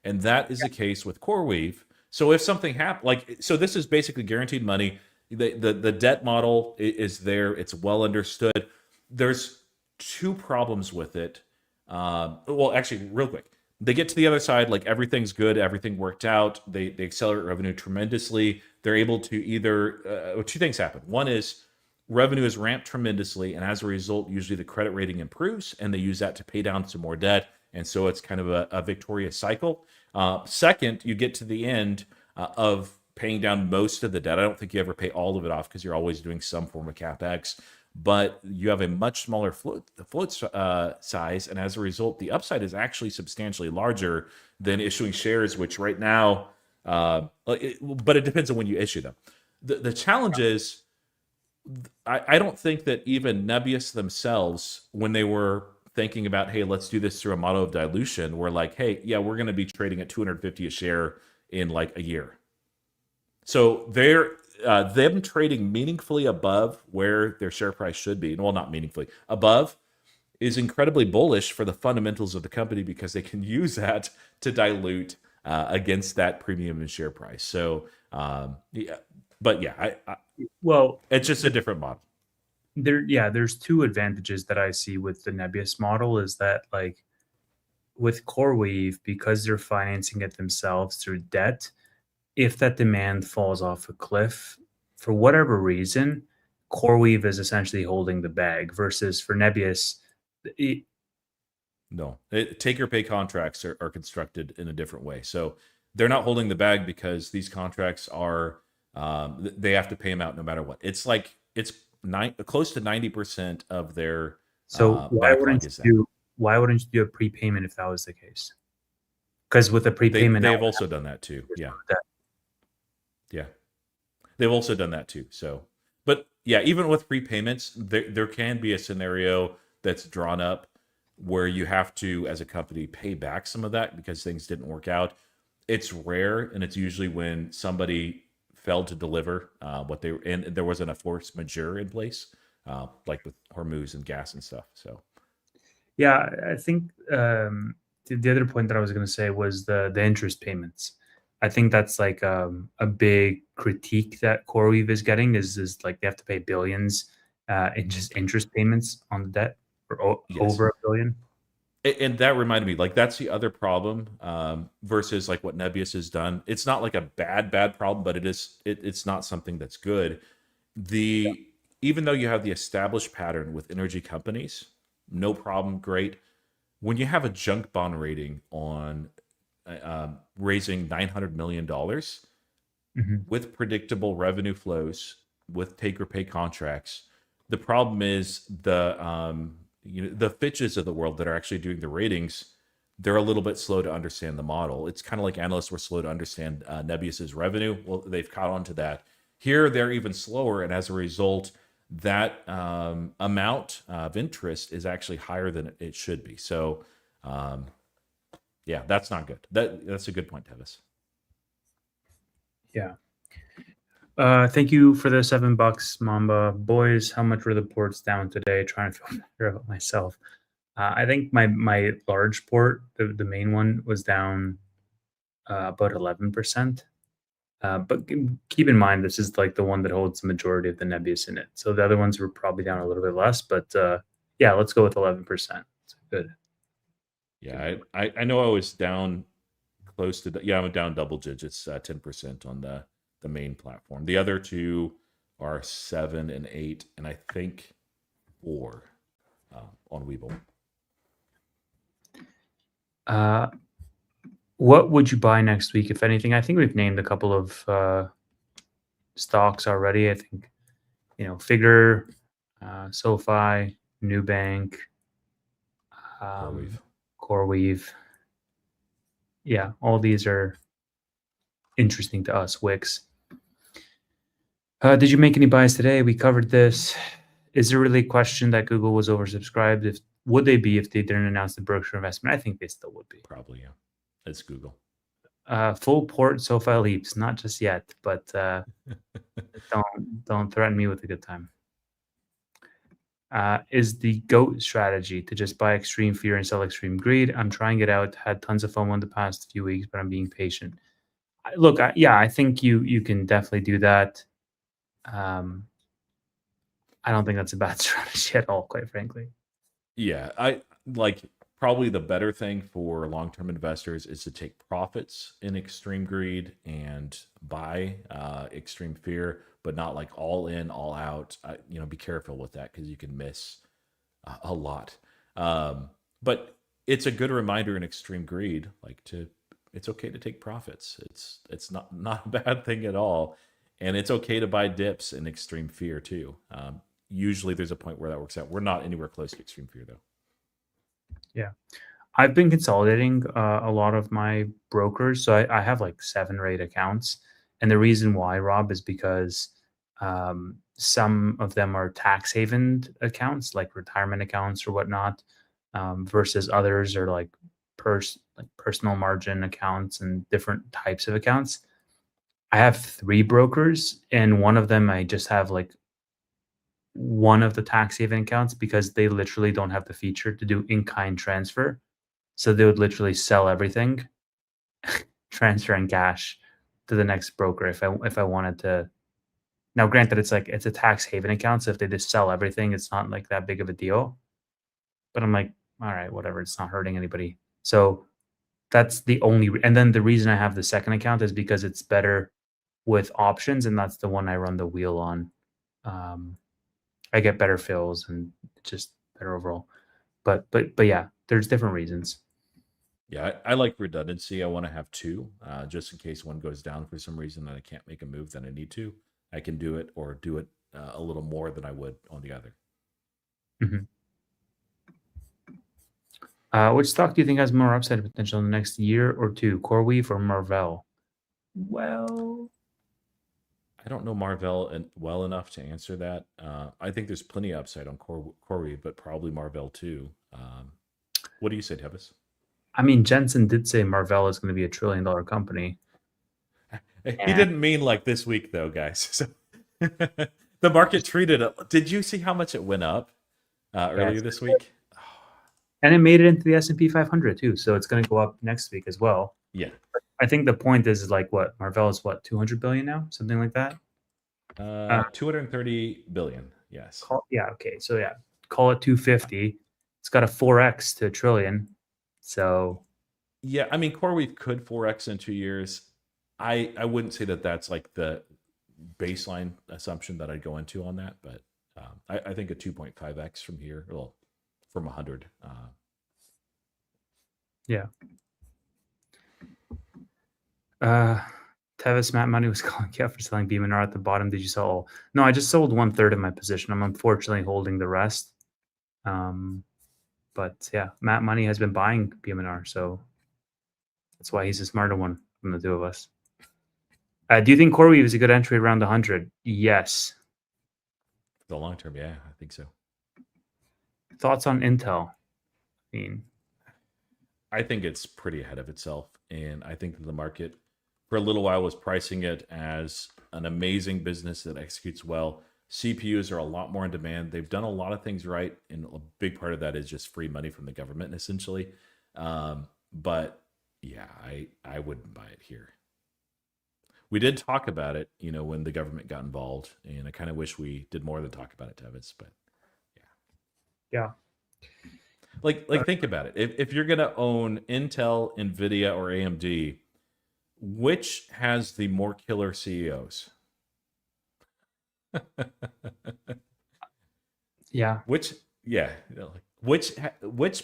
And that is the case with CoreWeave. So if something happens, so this is basically guaranteed money. The debt model is there. It's well understood. There's two problems with it. Well, actually, real quick. They get to the other side, like everything's good, everything worked out. They accelerate revenue tremendously. They're able to either, two things happen. One is revenue is ramped tremendously, and as a result, usually the credit rating improves, and they use that to pay down some more debt. And so it's kind of a victorious cycle. Second, you get to the end of paying down most of the debt. I don't think you ever pay all of it off because you're always doing some form of CapEx, but you have a much smaller float size, and as a result, the upside is actually substantially larger than issuing shares, which right now, but it depends on when you issue them. The challenge is, I don't think that even Nebius themselves, when they were thinking about, hey, let's do this through a model of dilution, we're like, hey, yeah, we're going to be trading at 250 a share in like a year. So they're them trading meaningfully above where their share price should be. Well, not meaningfully above is incredibly bullish for the fundamentals of the company because they can use that to dilute against that premium in share price. So, yeah, but yeah, Well, it's just a different model. there's two advantages that I see with the Nebius model is that like with CoreWeave, because they're financing it themselves through debt, if that demand falls off a cliff for whatever reason, CoreWeave is essentially holding the bag versus for Nebius, No, take or pay contracts are constructed in a different way. So they're not holding the bag because these contracts are, they have to pay them out no matter what. It's like, it's close to 90% of their so backlog is that. why wouldn't you do a prepayment if that was the case? Because with a prepayment, They've also done that too. Yeah. Yeah. They've also done that too. So, but yeah, even with prepayments, there can be a scenario that's drawn up where you have to, as a company, pay back some of that because things didn't work out. It's rare, and it's usually when somebody failed to deliver what they were, and there wasn't a force majeure in place, like with Hormuz and gas and stuff. So, yeah, I think the other point that I was going to say was the interest payments. I think that's like a big critique that CoreWeave is getting is like they have to pay billions in just interest payments on the debt, or yes. over a billion. And that reminded me, like that's the other problem versus like what Nebius has done. It's not like a bad problem, but it's not something that's good. Even though you have the established pattern with energy companies, no problem, great. When you have a junk bond rating on raising $900 million with predictable revenue flows, with take or pay contracts, the problem is the Fitches of the world that are actually doing the ratings, they're a little bit slow to understand the model. It's kind of like analysts were slow to understand Nebius's revenue. Well, they've caught on to that. Here, they're even slower, and as a result, that amount of interest is actually higher than it should be. So, yeah, that's not good. That's a good point, Tevis. Yeah. Thank you for the $7, Mamba. Boys, how much were the ports down today? Trying to feel better about myself. I think my large port, the main one, was down about 11%. But keep in mind, this is like the one that holds the majority of the Nebius in it. So the other ones were probably down a little bit less. But yeah, let's go with 11%. It's good. Yeah, I know I was down close to, yeah, I'm down double digits, 10% on the main platform. The other two are 7 and 8, and I think 4 on Webull. What would you buy next week, if anything? I think we've named a couple of stocks already. I think, Figure, SoFi, Nubank, CoreWeave. CoreWeave. Yeah, all these are interesting to us. Wix. Did you make any buys today? We covered this. Is there really a question that Google was oversubscribed? If would they be if they didn't announce the Berkshire investment? I think they still would be. Probably, yeah. It's Google. Full port SoFi leaps, not just yet, but don't threaten me with a good time. Is the GOAT strategy to just buy extreme fear and sell extreme greed? I'm trying it out. Had tons of FOMO in the past few weeks, but I'm being patient. Look, yeah, I think you can definitely do that. Um, I don't think that's a bad strategy at all, quite frankly. Yeah, I like probably the better thing for long-term investors is to take profits in extreme greed and buy extreme fear, but not like all in, all out. Be careful with that because you can miss a lot. But it's a good reminder in extreme greed, like it's okay to take profits. It's not a bad thing at all, and it's okay to buy dips in extreme fear too. Usually, there's a point where that works out. We're not anywhere close to extreme fear though. Yeah. I've been consolidating a lot of my brokers. So I have like 7 or 8 accounts. And the reason why, Rob, is because some of them are tax haven accounts, like retirement accounts or whatnot, versus others are like personal margin accounts and different types of accounts. I have 3 brokers, and one of them I just have like one of the tax haven accounts because they literally don't have the feature to do in kind transfer. So they would literally sell everything, transfer in cash to the next broker if I wanted to. Now, granted, it's a tax haven account, so if they just sell everything, it's not like that big of a deal. But I'm like, all right, whatever. It's not hurting anybody. So that's the only. And then the reason I have the second account is because it's better with options, and that's the one I run the wheel on. Um, I get better fills and just better overall. But yeah, there's different reasons. Yeah, I like redundancy. I want to have two, just in case one goes down for some reason and I can't make a move that I need to. I can do it or do it a little more than I would on the other. Mhm. Which stock do you think has more upside potential in the next year or two, CoreWeave or Marvell? Well, I don't know Marvell well enough to answer that. I think there's plenty of upside on Corey, but probably Marvell too. What do you say, Tevis? I mean, Jensen did say Marvell is going to be a $1 trillion company. He And didn't mean like this week though, guys. So the market treated it. Did you see how much it went up earlier yes, this week? and it made it into the S&P 500 too, so it's going to go up next week as well. Yeah. I think the point is like what Marvell is 200 billion now, something like that. 230 billion. Yes. Yeah, okay, so yeah, call it 250. It's got a 4x to a trillion. So Yeah, I mean, CoreWeave could 4x in 2 years. I wouldn't say that that's like the baseline assumption that I'd go into on that, but I think a 2.5x from here, well, from 100. yeah. Tevis Matt Money was calling you out for selling BMNR at the bottom. Did you sell all? No, I just sold 1/3 of my position. I'm unfortunately holding the rest. But yeah, Matt Money has been buying BMNR, so that's why he's a smarter one from the two of us. Do you think CoreWeave is a good entry around 100? Yes. The long term, yeah, I think so. Thoughts on Intel? I think it's pretty ahead of itself, and I think that the market for a little while was pricing it as an amazing business that executes well. CPUs are a lot more in demand. They've done a lot of things right, and a big part of that is just free money from the government, essentially. But yeah, I wouldn't buy it here. We did talk about it, when the government got involved, and I kind of wish we did more than talk about it, Tevis. But Yeah. like think about it. If you're gonna own Intel, Nvidia, or AMD, which has the more killer CEOs? Yeah. Which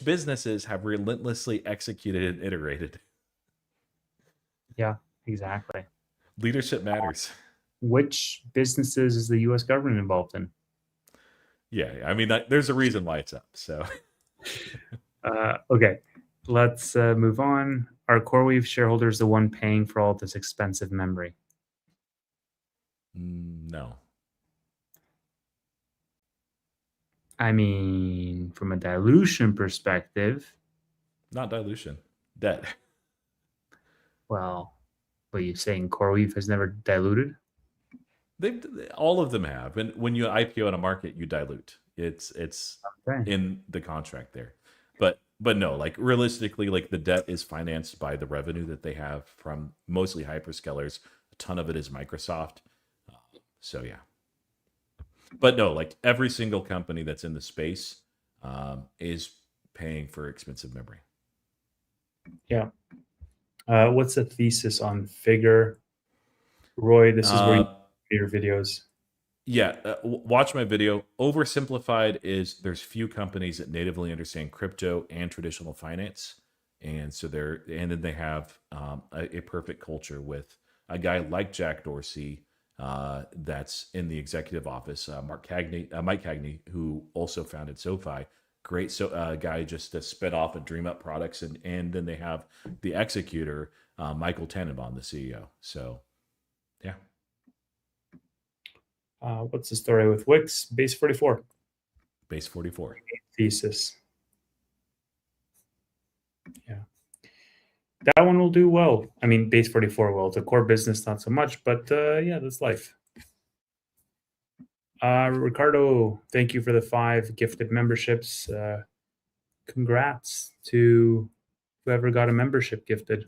businesses have relentlessly executed and iterated? Yeah. Exactly. Leadership matters. Which businesses is the U.S. government involved in? Yeah, I mean, there's a reason why it's up. So Okay, let's move on. Are CoreWeave shareholders the one paying for all this expensive memory? no, I mean, from a dilution perspective, not dilution, debt. well, what are you saying? CoreWeave has never diluted? They all of them have, and when you IPO in a market, you dilute. It's Okay. in the contract there, but no, like realistically, like the debt is financed by the revenue that they have from mostly hyperscalers. A ton of it is Microsoft. So yeah, but no, like every single company that's in the space is paying for expensive memory. Yeah. What's the thesis on Figure? Roy, this is where you do your videos. Yeah, watch my video. Oversimplified is there's few companies that natively understand crypto and traditional finance, and so then they have a perfect culture with a guy like Jack Dorsey that's in the executive office, Mike Cagney, who also founded SoFi. Great guy just to spin off of Dream Up Products, and then they have the executor, Michael Tannenbaum, the CEO. So yeah. What's the story with Wix? Base 44. Base 44. Thesis. Yeah. That one will do well. I mean, Base 44 will. The core business, not so much, but yeah, that's life. Ricardo, thank you for the 5 gifted memberships. Congrats to whoever got a membership gifted.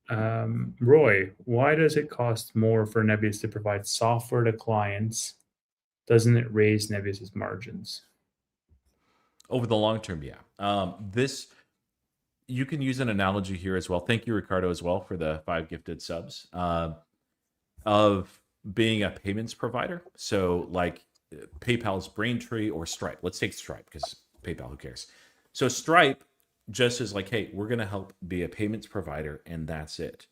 Roy, why does it cost more for Nebius to provide software to clients? Doesn't it raise Nebius's margins? Over the long term, yeah. This you can use an analogy here as well. Thank you, Ricardo, as well for the 5 gifted subs of being a payments provider. So like PayPal's Braintree or Stripe. Let's take Stripe because PayPal, who cares? So Stripe just is like, hey, we're going to help be a payments provider, and that's it.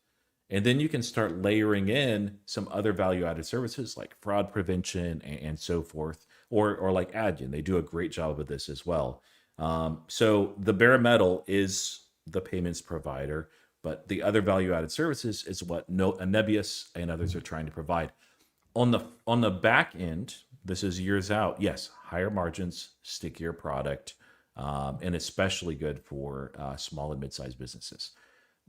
And then you can start layering in some other value-added services like fraud prevention and so forth, or like Adyen. They do a great job of this as well. So the bare metal is the payments provider, but the other value-added services is what Nebius and others are trying to provide. On the back end, this is years out. Yes, higher margins, stickier product, and especially good for small and mid-sized businesses.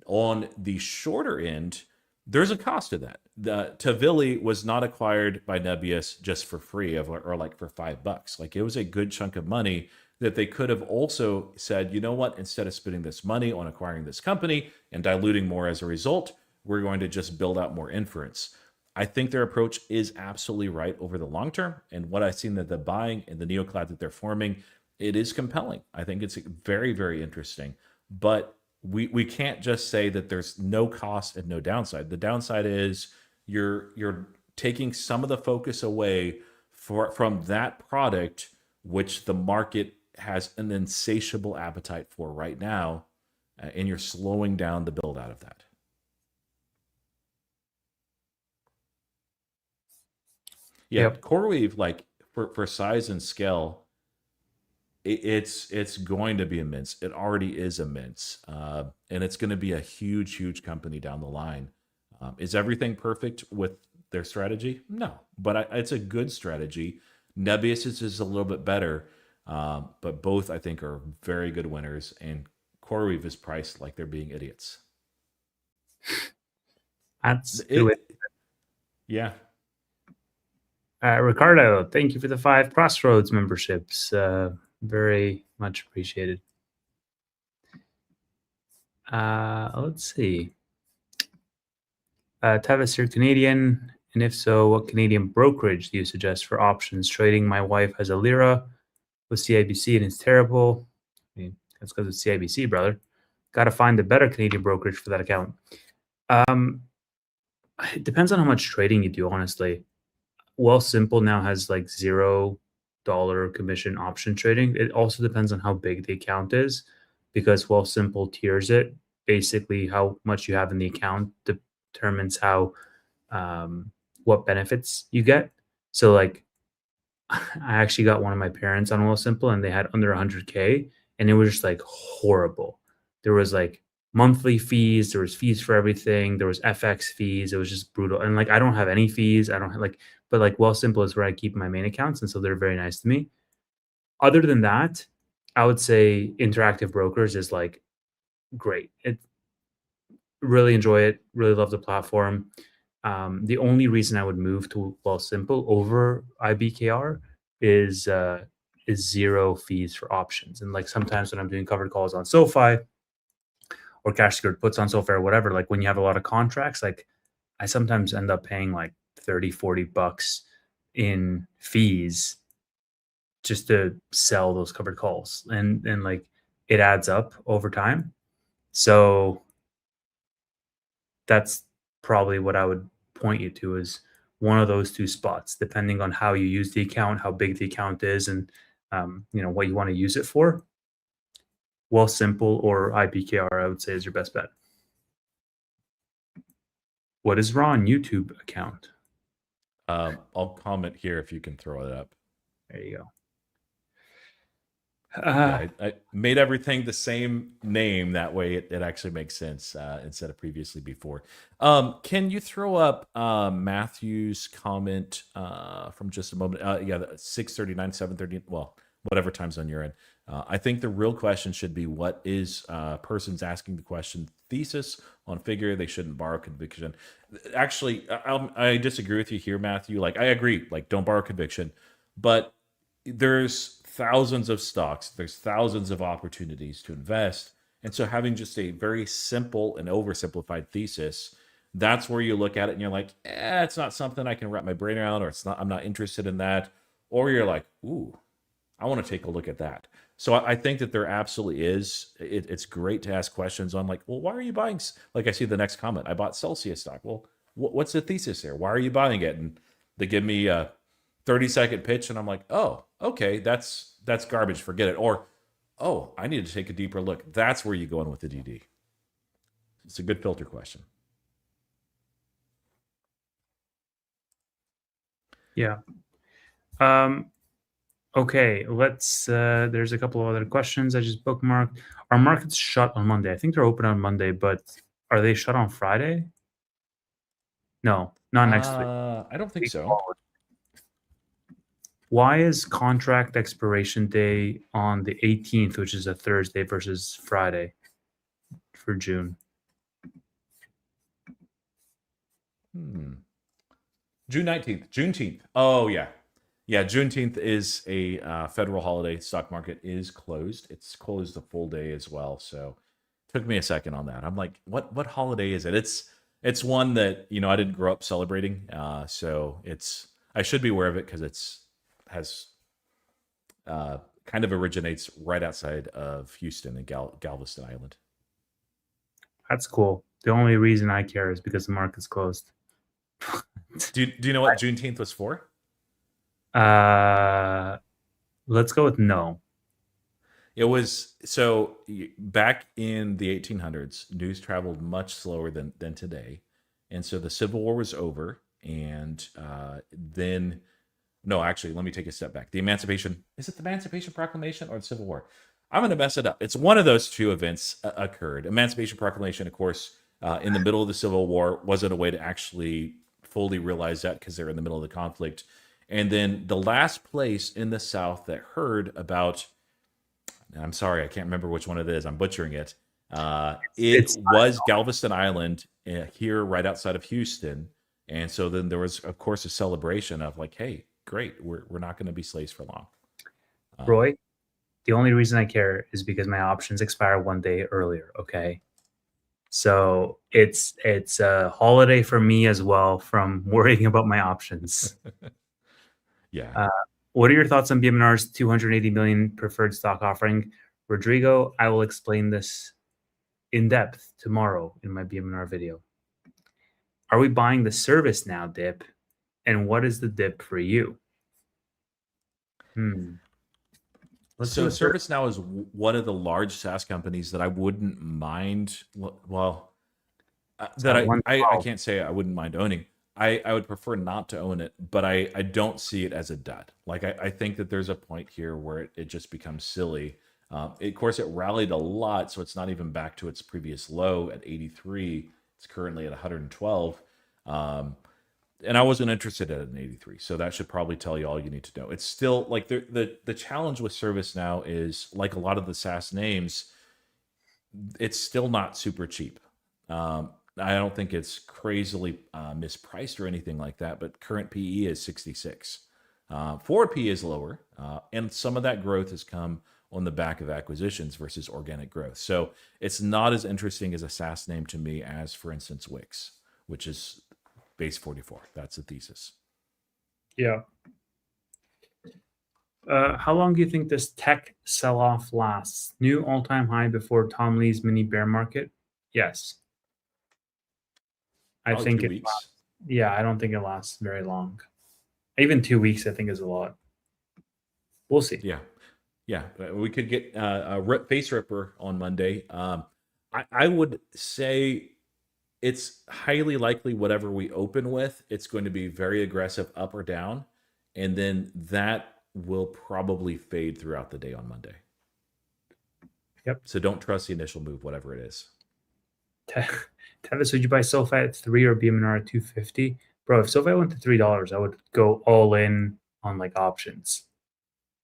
On the shorter end, there's a cost to that. The Tavili was not acquired by Nebius just for free or like for $5. Like it was a good chunk of money that they could have also said, you know what, instead of spending this money on acquiring this company and diluting more as a result, we're going to just build out more inference. I think their approach is absolutely right over the long term. And what I've seen that the buying and the neocloud that they're forming, it is compelling. I think it's very, very interesting. But we can't just say that there's no cost and no downside. The downside is you're taking some of the focus away from that product, which the market has an insatiable appetite for right now, and you're slowing down the build out of that. Yeah, Yep. CoreWeave, like for size and scale, it's going to be immense. It already is immense, and it's going to be a huge company down the line. Is everything perfect with their strategy? No, but it's a good strategy. Nebius is just a little bit better, but both I think are very good winners. And CoreWeave is priced like they're being idiots. That's it. Yeah. Ricardo, thank you for the 5 Crossroads memberships. Very much appreciated. Let's see. Tevis, you're Canadian, and if so, what Canadian brokerage do you suggest for options trading? My wife has a Lira with CIBC, and it's terrible. I mean, that's because it's CIBC, brother. Got to find a better Canadian brokerage for that account. It depends on how much trading you do, honestly. Wealthsimple now has like $0 commission option trading. It also depends on how big the account is, because Wealthsimple tiers it. Basically, how much you have in the account determines how what benefits you get. So like I actually got one of my parents on Wealthsimple and they had under 100K and it was just like horrible. There was like monthly fees, there was fees for everything, there was FX fees. It was just brutal. And like I don't have any fees. I don't have like, but like Wealthsimple is where I keep my main accounts and so they're very nice to me. Other than that, I would say Interactive Brokers is like great. It really enjoy it, really love the platform. The only reason I would move to Wealthsimple over IBKR is zero fees for options. And like sometimes when I'm doing covered calls on SoFi or cash secured puts on SoFi or whatever, like when you have a lot of contracts, like I sometimes end up paying like 30, $40 in fees just to sell those covered calls. And like it adds up over time. So that's probably what I would point you to is one of those two spots, depending on how you use the account, how big the account is, and what you want to use it for. Wealthsimple or IBKR, I would say, is your best bet. What is Ron YouTube account? I'll comment here if you can throw it up. There you go. Yeah, I made everything the same name. That way it actually makes sense instead of previously before. Can you throw up Matthew's comment from just a moment? Yeah, 6:39, 7:30, well, whatever time zone you're in. I think the real question should be what is persons asking the question thesis on figure they shouldn't borrow conviction. Actually, I disagree with you here, Matthew. Like I agree, like don't borrow conviction, but there's thousands of stocks, there's thousands of opportunities to invest. And so having just a very simple and oversimplified thesis, that's where you look at it and you're like, it's not something I can wrap my brain around, or I'm not interested in that. Or you're like, ooh, I want to take a look at that. So I think that there absolutely is. It's great to ask questions on like, well, why are you buying? Like I see the next comment, I bought Celsius stock. Well, what's the thesis there? Why are you buying it? And they give me a 30-second pitch and I'm like, oh, okay, that's garbage, forget it. Or, oh, I need to take a deeper look. That's where you go in with the DD. It's a good filter question. Yeah. Okay, let's there's a couple of other questions I just bookmarked. Are markets shut on Monday? I think they're open on Monday, but are they shut on Friday? No, not next week. I don't think Week so. forward. Why is contract expiration day on the 18th, which is a Thursday, versus Friday for June? June 19th. Juneteenth. Oh, yeah. Yeah, Juneteenth is a federal holiday. Stock market is closed. It's closed a full day as well. So took me a second on that. I'm like, what holiday is it? It's one that, I didn't grow up celebrating. So I should be aware of it because has kind of originates right outside of Houston and Galveston Island. That's cool. The only reason I care is because the market's closed. Do you know what Juneteenth was for? Let's go with no. It was so back in the 1800s, news traveled much slower than today, and so the Civil War was over, and then no, actually, let me take a step back. The Emancipation, is it the Emancipation Proclamation or the Civil War? I'm going to mess it up. It's one of those two events occurred. Emancipation Proclamation, of course, in the middle of the Civil War, wasn't a way to actually fully realize that because they're in the middle of the conflict. And then the last place in the South that heard about, I'm sorry, I can't remember which one it is. I'm butchering it. It was Galveston Island here right outside of Houston. And so then there was, of course, a celebration of like, hey, great, we're not going to be slaves for long. Roy, the only reason I care is because my options expire one day earlier. Okay, so it's a holiday for me as well from worrying about my options. Yeah. What are your thoughts on BMNR's 280 million preferred stock offering? Rodrigo, I will explain this in depth tomorrow in my BMNR video. Are we buying the service now dip? And what is the dip for you? So ServiceNow is one of the large SaaS companies that I wouldn't mind. Well, It's that at I 112. can't say I wouldn't mind owning. I would prefer not to own it, but I don't see it as a dud. Like I think that there's a point here where it just becomes silly. Of course, it rallied a lot, so it's not even back to its previous low at 83. It's currently at 112. Um, and I wasn't interested in an 83, so that should probably tell you all you need to know. It's still like the challenge with ServiceNow is like a lot of the SaaS names, it's still not super cheap. I don't think it's crazily mispriced or anything like that, but current PE is 66. Forward PE is lower, and some of that growth has come on the back of acquisitions versus organic growth. So it's not as interesting as a SaaS name to me as, for instance, Wix, which is base 44. That's the thesis. Yeah. How long do you think this tech sell-off lasts? New all-time high before Tom Lee's mini bear market? Yes. I Probably think 2 it weeks. lasts. Yeah, I don't think it lasts very long. Even 2 weeks, I think, is a lot. We'll see. Yeah. Yeah. We could get a face ripper on Monday. I would say it's highly likely whatever we open with, it's going to be very aggressive up or down. And then that will probably fade throughout the day on Monday. Yep. So don't trust the initial move, whatever it is. Tevis, would you buy SoFi at 3 or BMNR at 250? Bro, if SoFi went to $3, I would go all in on like options.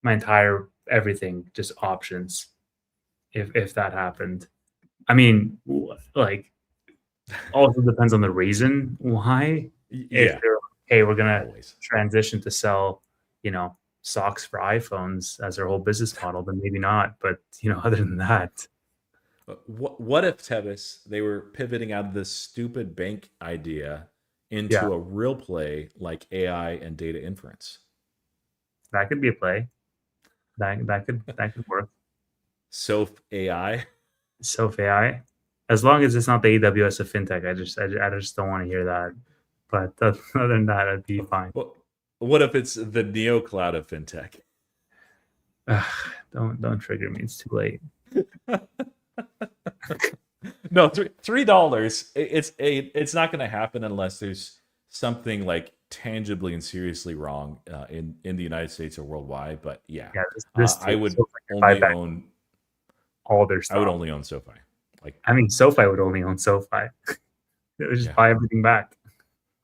My entire everything, just options. If that happened. I mean, like, also depends on the reason why. If Yeah, they're hey, we're gonna always. transition to sell, socks for iPhones as their whole business model, then maybe not. But other than that, What if Tevis, they were pivoting out of this stupid bank idea yeah, into a real play like AI and data inference? that could be a play. That could work. Soph AI. Self AI, as long as it's not the AWS of fintech. I just don't want to hear that. But other than that, I'd be fine. Well, what if it's the neo cloud of fintech? Ugh, don't trigger me. It's too late. No, $3. It's not going to happen unless there's something like tangibly and seriously wrong in the United States or worldwide. But yeah, Yeah, this I too. would SoFi could buy only back own. all their I would stock. only own SoFi. Like I mean, SoFi would only own SoFi. It would just yeah, buy everything back.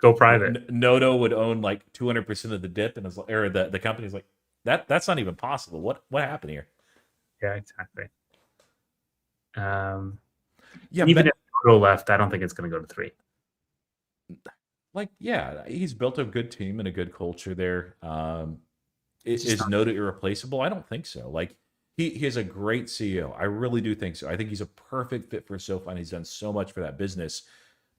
Go private. Noto would own like 200% of the dip, and or the company's like that's not even possible. What happened here? Yeah, exactly. Um, Yeah, even if Noto left, I don't think it's going to go to 3. like yeah, he's built a good team and a good culture there. It's just Is not. Noda irreplaceable? I don't think so. Like he is a great CEO. I really do think so. I think he's a perfect fit for SoFi, and he's done so much for that business.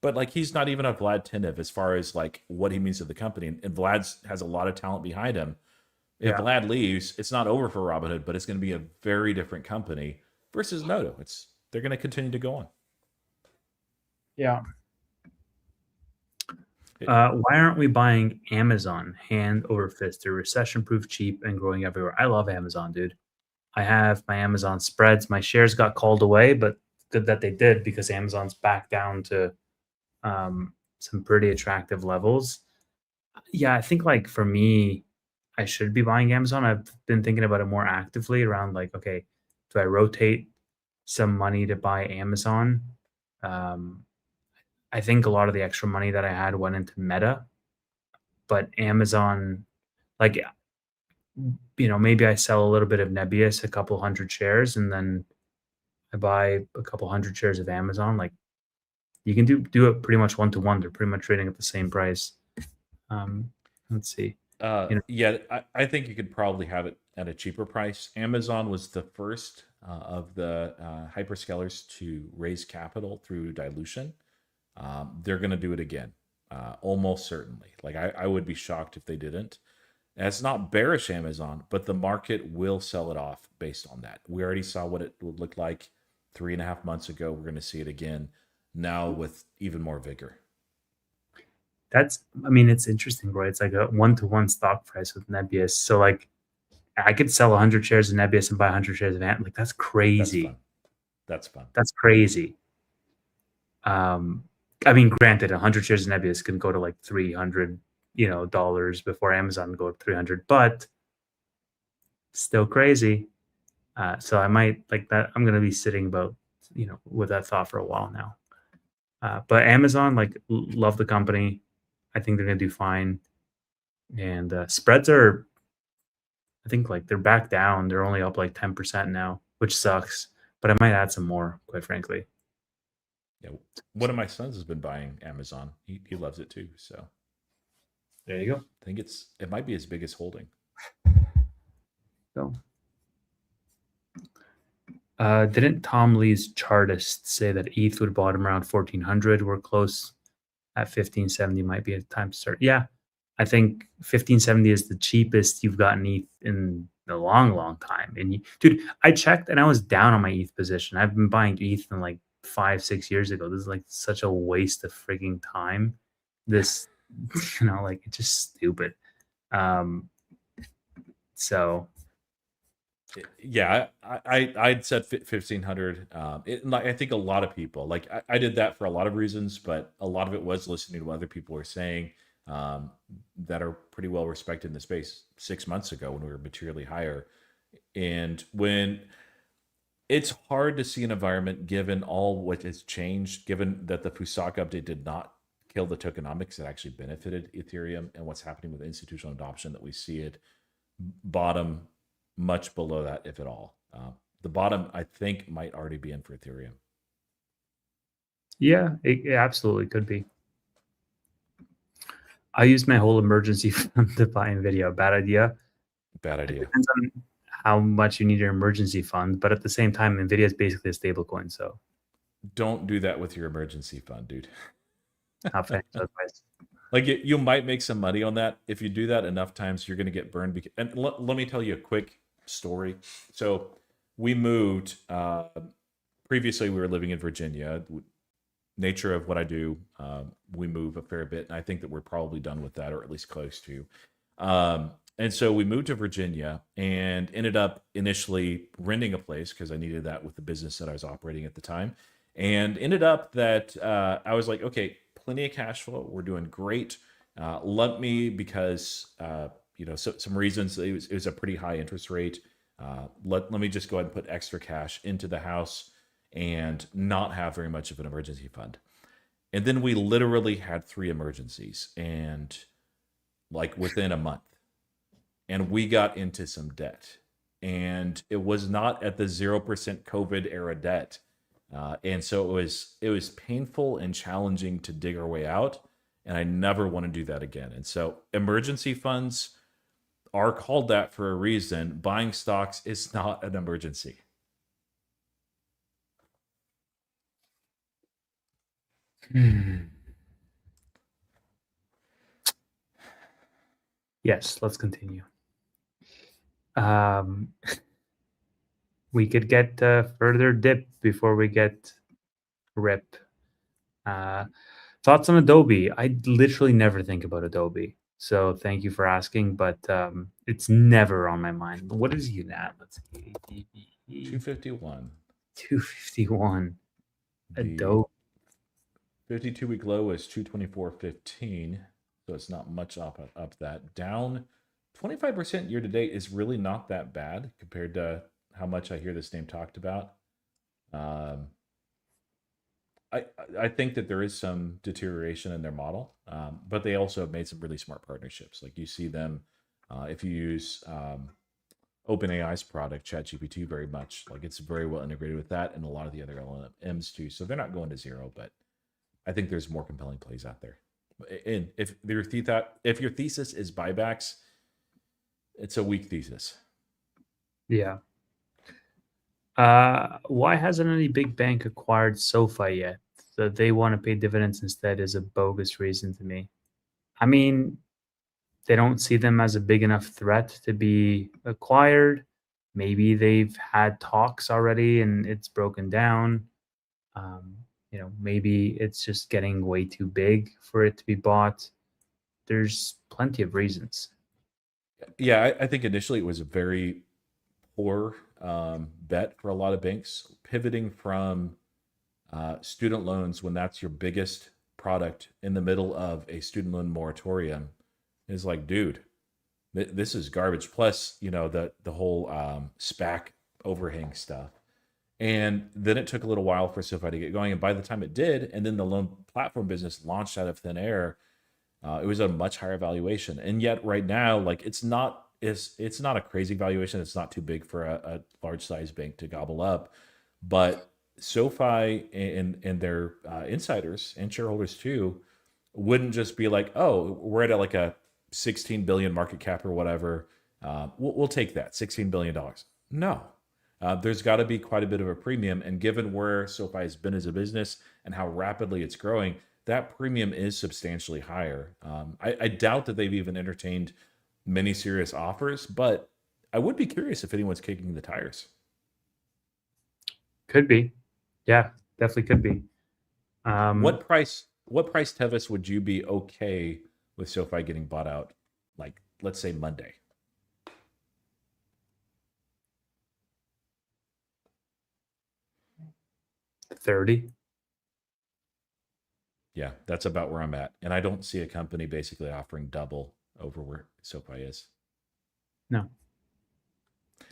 But like he's not even a Vlad Tenev as far as like what he means to the company. And Vlad has a lot of talent behind him. If Yeah, Vlad leaves, it's not over for Robinhood, but it's going to be a very different company versus Noto. They're going to continue to go on. yeah. It, Why aren't we buying Amazon hand over fist? They're recession-proof, cheap, and growing everywhere. I love Amazon, dude. I have my Amazon spreads. My shares got called away, but good that they did because Amazon's back down to some pretty attractive levels. Yeah, I think like for me, I should be buying Amazon. I've been thinking about it more actively around like, okay, do I rotate some money to buy Amazon? Um, I think a lot of the extra money that I had went into Meta, but Amazon, like, maybe I sell a little bit of Nebius, a couple hundred shares, and then I buy a couple hundred shares of Amazon. Like, you can do it pretty much one to one. They're pretty much trading at the same price. Um, let's see. yeah, I think you could probably have it at a cheaper price. Amazon was the first of the hyperscalers to raise capital through dilution. They're going to do it again, almost certainly. Like I would be shocked if they didn't. And it's not bearish Amazon, but the market will sell it off based on that. We already saw what it would look like 3.5 months ago. We're going to see it again now with even more vigor. I mean, it's interesting, bro. It's like a one to one stock price with Nebius. So like, I could sell 100 shares of Nebius and buy 100 shares of Ant. Like, that's That's crazy. fun. That's fun. That's crazy. Um, I mean, granted, 100 shares of Nebius can go to like $300, dollars before Amazon go to 300, but still crazy. So I might like that. I'm gonna be sitting about, with that thought for a while now. But Amazon, like, love the company. I think they're gonna do fine. And spreads are, I think, like they're back down. They're only up like 10% now, which sucks. But I might add some more, quite frankly. Yeah, one of my sons has been buying Amazon. He loves it too. So There you go. I think it might be his biggest holding. So, didn't Tom Lee's chartist say that ETH would bottom around 1400? We're close at 1570. Might be a time to start. Yeah, I think 1570 is the cheapest you've gotten ETH in a long, long time. And dude, I checked and I was down on my ETH position. I've been buying ETH from like 5, 6 years ago. This is like such a waste of freaking time. This, like it's just stupid. So Yeah, I'd said 1500. I think a lot of people, like, I did that for a lot of reasons, but a lot of it was listening to what other people were saying, that are pretty well respected in the space 6 months ago when we were materially higher. And when it's hard to see an environment given all what has changed, given that the Fusaka update did not kill the tokenomics, it actually benefited Ethereum, and what's happening with institutional adoption, that we see it bottom much below that, if at all. The bottom, I think, might already be in for Ethereum. yeah, it absolutely could be. I used my whole emergency fund to buy NVIDIA. Bad idea. Bad It idea. depends on how much you need your emergency fund, but at the same time, NVIDIA is basically a stable coin. So Don't do that with your emergency fund, dude. not financial advice. Like, you might make some money on that. If you do that enough times, you're going to get burned. And let me tell you a quick story. So we moved. Previously, we were living in Virginia. Nature of what I do, we move a fair bit, and I think that we're probably done with that, or at least close to. And so we moved to Virginia and ended up initially renting a place because I needed that with the business that I was operating at the time. And ended up that I was like, okay, plenty of cash flow. We're doing great. Let me, because some reasons it was a pretty high interest rate. Let me just go ahead and put extra cash into the house and not have very much of an emergency fund. And then we literally had 3 emergencies, and like within a month, and we got into some debt, and it was not at the 0% COVID era debt. And so it was painful and challenging to dig our way out. And I never want to do that again. And so emergency funds are called that for a reason. Buying stocks is not an emergency. Yes, let's continue. We could get further dip before we get rip. Thoughts on Adobe? I literally never think about Adobe. So thank you for asking, but it's never on my mind. What is you at? Let's see. 251. 251. The Adobe. 52-week low is 224.15. So it's not much up that. Down 25% year to date is really not that bad compared to how much I hear this name talked about. I think that there is some deterioration in their model, but they also have made some really smart partnerships. Like, you see them, if you use OpenAI's product, ChatGPT, very much, like, it's very well integrated with that and a lot of the other LLMs too. So they're not going to zero, but I think there's more compelling plays out there. And if your thesis is buybacks, it's a weak thesis. Yeah. Why hasn't any big bank acquired SoFi yet? That they want to pay dividends instead is a bogus reason to me. I mean, they don't see them as a big enough threat to be acquired. Maybe they've had talks already and it's broken down. Maybe it's just getting way too big for it to be bought. There's plenty of reasons. Yeah, I think initially it was a very poor bet for a lot of banks, pivoting from student loans when that's your biggest product in the middle of a student loan moratorium is like, dude, this is garbage. Plus, the whole SPAC overhang stuff. And then it took a little while for SoFi to get going. And by the time it did, and then the loan platform business launched out of thin air, it was a much higher valuation. And yet right now, like it's not a crazy valuation. It's not too big for a large size bank to gobble up. But SoFi and their insiders and shareholders too wouldn't just be like, oh, we're at like a 16 billion market cap or whatever. We'll take that $16 billion. No, there's got to be quite a bit of a premium. And given where SoFi has been as a business and how rapidly it's growing, that premium is substantially higher. I doubt that they've even entertained many serious offers, but I would be curious if anyone's kicking the tires. Could be. Yeah, definitely could be. What price Tevis would you be okay with SoFi getting bought out? Like, let's say Monday. $30. Yeah, that's about where I'm at. And I don't see a company basically offering double over where SoFi is. No.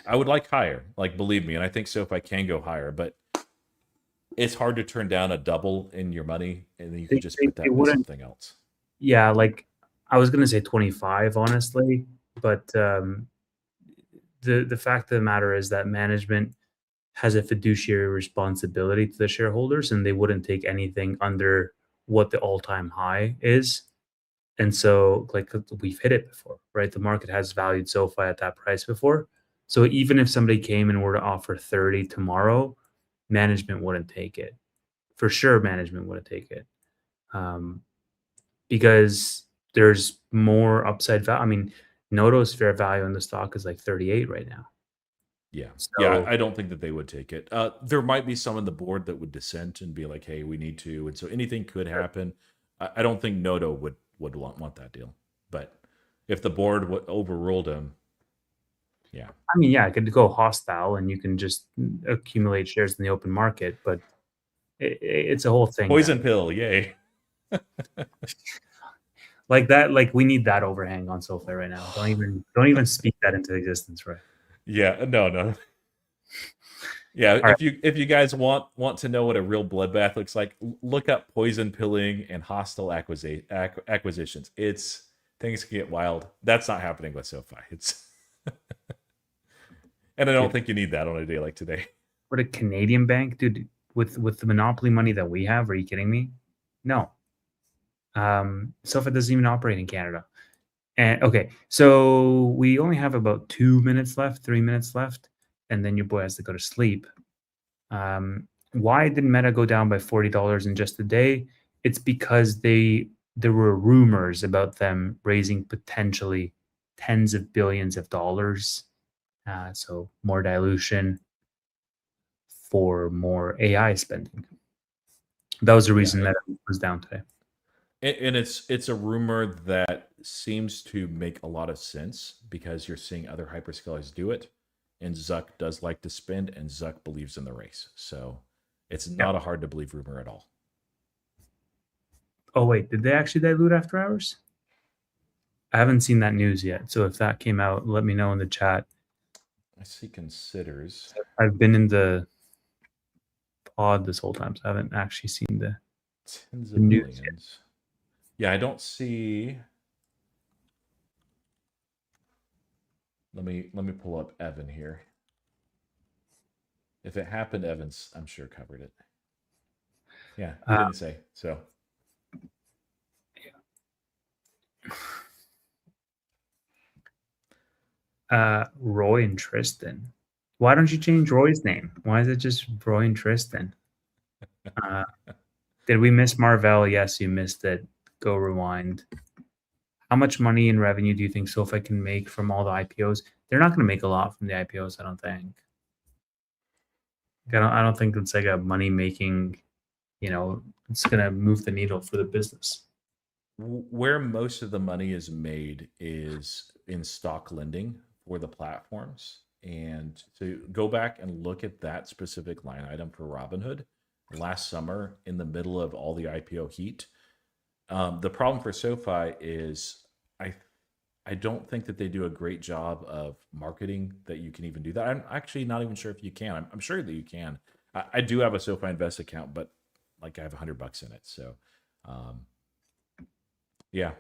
I would like higher, like believe me, and I think SoFi can go higher, but it's hard to turn down a double in your money, and then you can just put that into something else. Yeah, like I was gonna say 25, honestly, but the fact of the matter is that management has a fiduciary responsibility to the shareholders, and they wouldn't take anything under what the all-time high is. And so, like, we've hit it before, right? The market has valued SoFi at that price before. So even if somebody came and were to offer 30 tomorrow, management wouldn't take it. For sure, management wouldn't take it. Because there's more upside value. I mean, Noto's fair value in the stock is like 38 right now. Yeah. So, Yeah, I don't think that they would take it. There might be some on the board that would dissent and be like, hey, we need to. And so anything could happen. I don't think Noto would want that deal. But if the board overruled him, yeah. I mean, yeah, it could go hostile and you can just accumulate shares in the open market, but it's a whole thing. Poison pill, yay. Like that, like we need that overhang on SoFi right now. Don't even speak that into existence, right? Yeah, no. Yeah, All if you guys want to know what a real bloodbath looks like, look up poison pilling and hostile acquisitions. It's things can get wild. That's not happening with SoFi. It's and I don't think you need that on a day like today. What a Canadian bank, dude, with the monopoly money that we have. Are you kidding me? No. SoFi doesn't even operate in Canada. And okay, so we only have about 2 minutes left, 3 minutes left, and then your boy has to go to sleep. Why did Meta go down by $40 in just a day? It's because there were rumors about them raising potentially tens of billions of dollars. So more dilution for more AI spending. That was the reason Meta was down today. And it's a rumor that seems to make a lot of sense because you're seeing other hyperscalers do it, and Zuck does like to spend, and Zuck believes in the race. So it's not a hard to believe rumor at all. Oh wait, did they actually dilute after hours? I haven't seen that news yet. So if that came out, let me know in the chat. I see considers. I've been in the pod this whole time, so I haven't actually seen the tens of millions. Yet. Yeah, I don't see. Let me pull up Evan here. If it happened, Evans, I'm sure covered it. Yeah, he didn't say so. Roy and Tristan. Why don't you change Roy's name? Why is it just Roy and Tristan? Did we miss Marvell? Yes, you missed it. Go rewind. How much money in revenue do you think SoFi can make from all the IPOs? They're not going to make a lot from the IPOs, I don't think. I don't think it's like a money making, it's going to move the needle for the business. Where most of the money is made is in stock lending for the platforms. And to go back and look at that specific line item for Robinhood, last summer in the middle of all the IPO heat, The problem for SoFi is I I don't think that they do a great job of marketing that you can even do that. I'm actually not even sure if you can. I'm sure that you can. I do have a SoFi Invest account, but like I have $100 in it. So, um, yeah,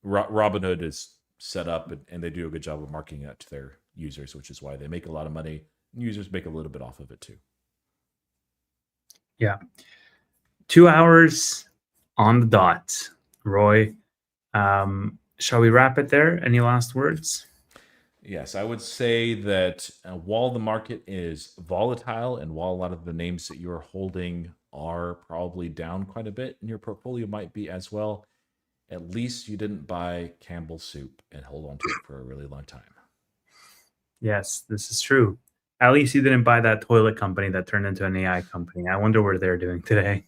Robinhood is set up and they do a good job of marketing that to their users, which is why they make a lot of money. Users make a little bit off of it too. Yeah. 2 hours on the dot. Roy, shall we wrap it there? Any last words? Yes, I would say that while the market is volatile and while a lot of the names that you are holding are probably down quite a bit, and your portfolio might be as well, at least you didn't buy Campbell's soup and hold on to it for a really long time. Yes, this is true. At least you didn't buy that toilet company that turned into an AI company. I wonder what they're doing today.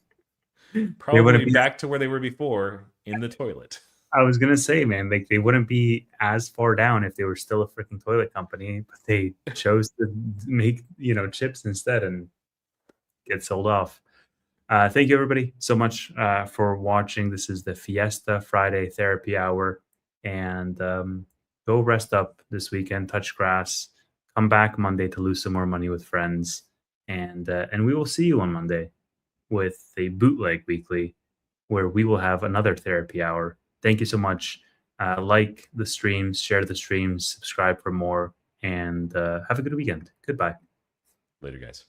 They Probably wouldn't be. back to where they were before in the toilet. I was gonna say, man, like they wouldn't be as far down if they were still a freaking toilet company, but they chose to make chips instead and get sold off. Thank you everybody so much for watching. This is the Fiesta Friday Therapy Hour, and go rest up this weekend. Touch grass. Come back Monday to lose some more money with friends, and we will see you on Monday with a bootleg weekly, where we will have another therapy hour. Thank you so much. Like the streams, share the streams, subscribe for more, and have a good weekend. Goodbye. Later, guys.